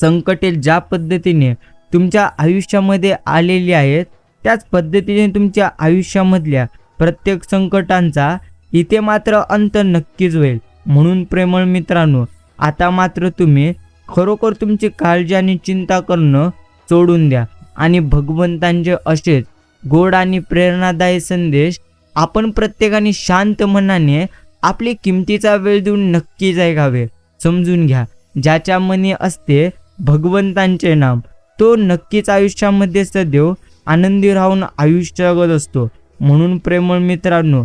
संकटे ज्या पद्धतीने तुमच्या आयुष्यामध्ये आलेली आहेत त्याच पद्धतीने तुमच्या आयुष्यामधल्या प्रत्येक संकटांचा इथे मात्र अंत नक्कीच होईल. म्हणून प्रेमळ मित्रांनो, आता मात्र तुम्ही खरोखर तुमची काळजी आणि चिंता करणं सोडून द्या आणि भगवंतांचे असेच गोड आणि प्रेरणादायी संदेश आपण प्रत्येकाने शांत मनाने आपली किमतीचा वेळ देऊन नक्कीच ऐकावे. समजून घ्या, ज्याच्या मनी असते भगवंतांचे नाम तो नक्कीच आयुष्यामध्ये सदैव आनंदी राहून आयुष्य जगत असतो. म्हणून प्रेमळ मित्रांनो,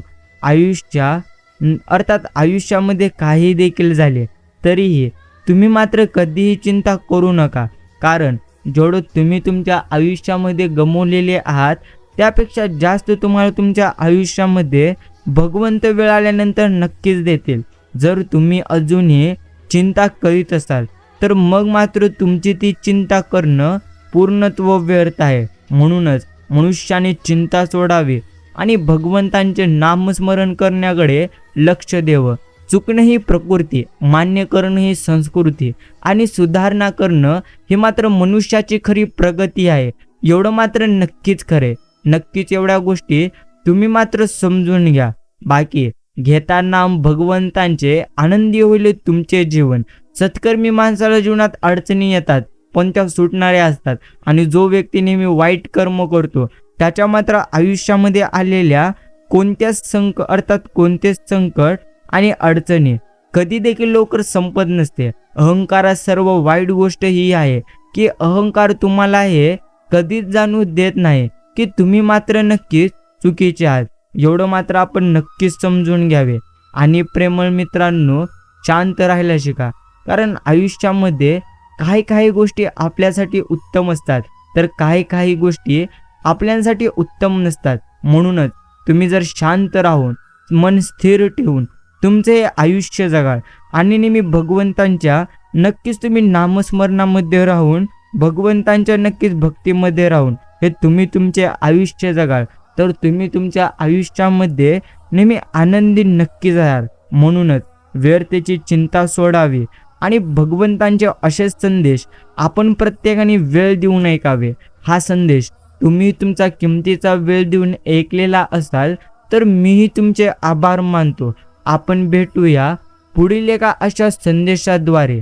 आयुष्यामध्ये काही देखील झाले तरीही तुम्ही मात्र कधीही चिंता करू नका, कारण जेवढं तुम्ही तुमच्या आयुष्यामध्ये गमावलेले आहात त्यापेक्षा जास्त तुम्हाला तुमच्या आयुष्यामध्ये भगवंत वेळ आल्यानंतर नक्कीच देतील. जर तुम्ही अजूनही चिंता करीत असाल तर मग मात्र तुमची ती चिंता करणं पूर्णत्व व्यर्थ आहे. म्हणूनच मनुष्याने चिंता सोडावी आणि भगवंतांचे नामस्मरण करण्याकडे लक्ष द्यावं. चुकणं ही प्रकृती, मान्य करणं ही संस्कृती आणि सुधारणा करणं ही मात्र मनुष्याची खरी प्रगती आहे. एवढं मात्र नक्कीच खरे. नक्कीच एवढ्या गोष्टी तुम्ही मात्र समजून घ्या. बाकी घेताना भगवंतांचे आनंदी होईल तुमचे जीवन. सत्कर्मी माणसाला जीवनात अडचणी येतात, पण त्या सुटणाऱ्या असतात. आणि जो व्यक्ती नेहमी वाईट कर्म करतो त्याच्या मात्र आयुष्यामध्ये आलेल्या कोणतेच संकट आणि अडचणी कधी देखील लवकर संपत नसते. अहंकारात सर्व वाईट गोष्ट ही आहे की अहंकार तुम्हाला हे कधीच जाणू देत नाही की तुम्ही मात्र नक्कीच चुकीचे आहात. एवढं मात्र आपण नक्कीच समजून घ्यावे. आणि प्रेमळ मित्रांनो, शांत राहायला शिका. कारण आयुष्यामध्ये काही गोष्टी आपल्यासाठी उत्तम असतात, तर काही गोष्टी आपल्यासाठी उत्तम नसतात. म्हणूनच तुम्ही जर शांत राहून मन स्थिर ठेवून तुमचे आयुष्य जगाल आणि नेहमी भगवंतांच्या नक्कीच तुम्ही नामस्मरणामध्ये राहून भगवंतांच्या नक्कीच भक्तीमध्ये राहून हे तुम्ही तुमचे आयुष्य जगाल, तर तुम्ही तुमच्या आयुष्यामध्ये नेहमी आनंदी नक्कीच राहाल. म्हणूनच व्यर्थेची चिंता सोडावी आणि भगवंतांचे असेच संदेश आपण प्रत्येकाने वेळ देऊन ऐकावे. हा संदेश तुम्ही तुमचा किमतीचा वेळ देऊन ऐकलेला असाल तर मीही तुमचे आभार मानतो. आपण भेटूया पुढील एका अशा संदेशाद्वारे.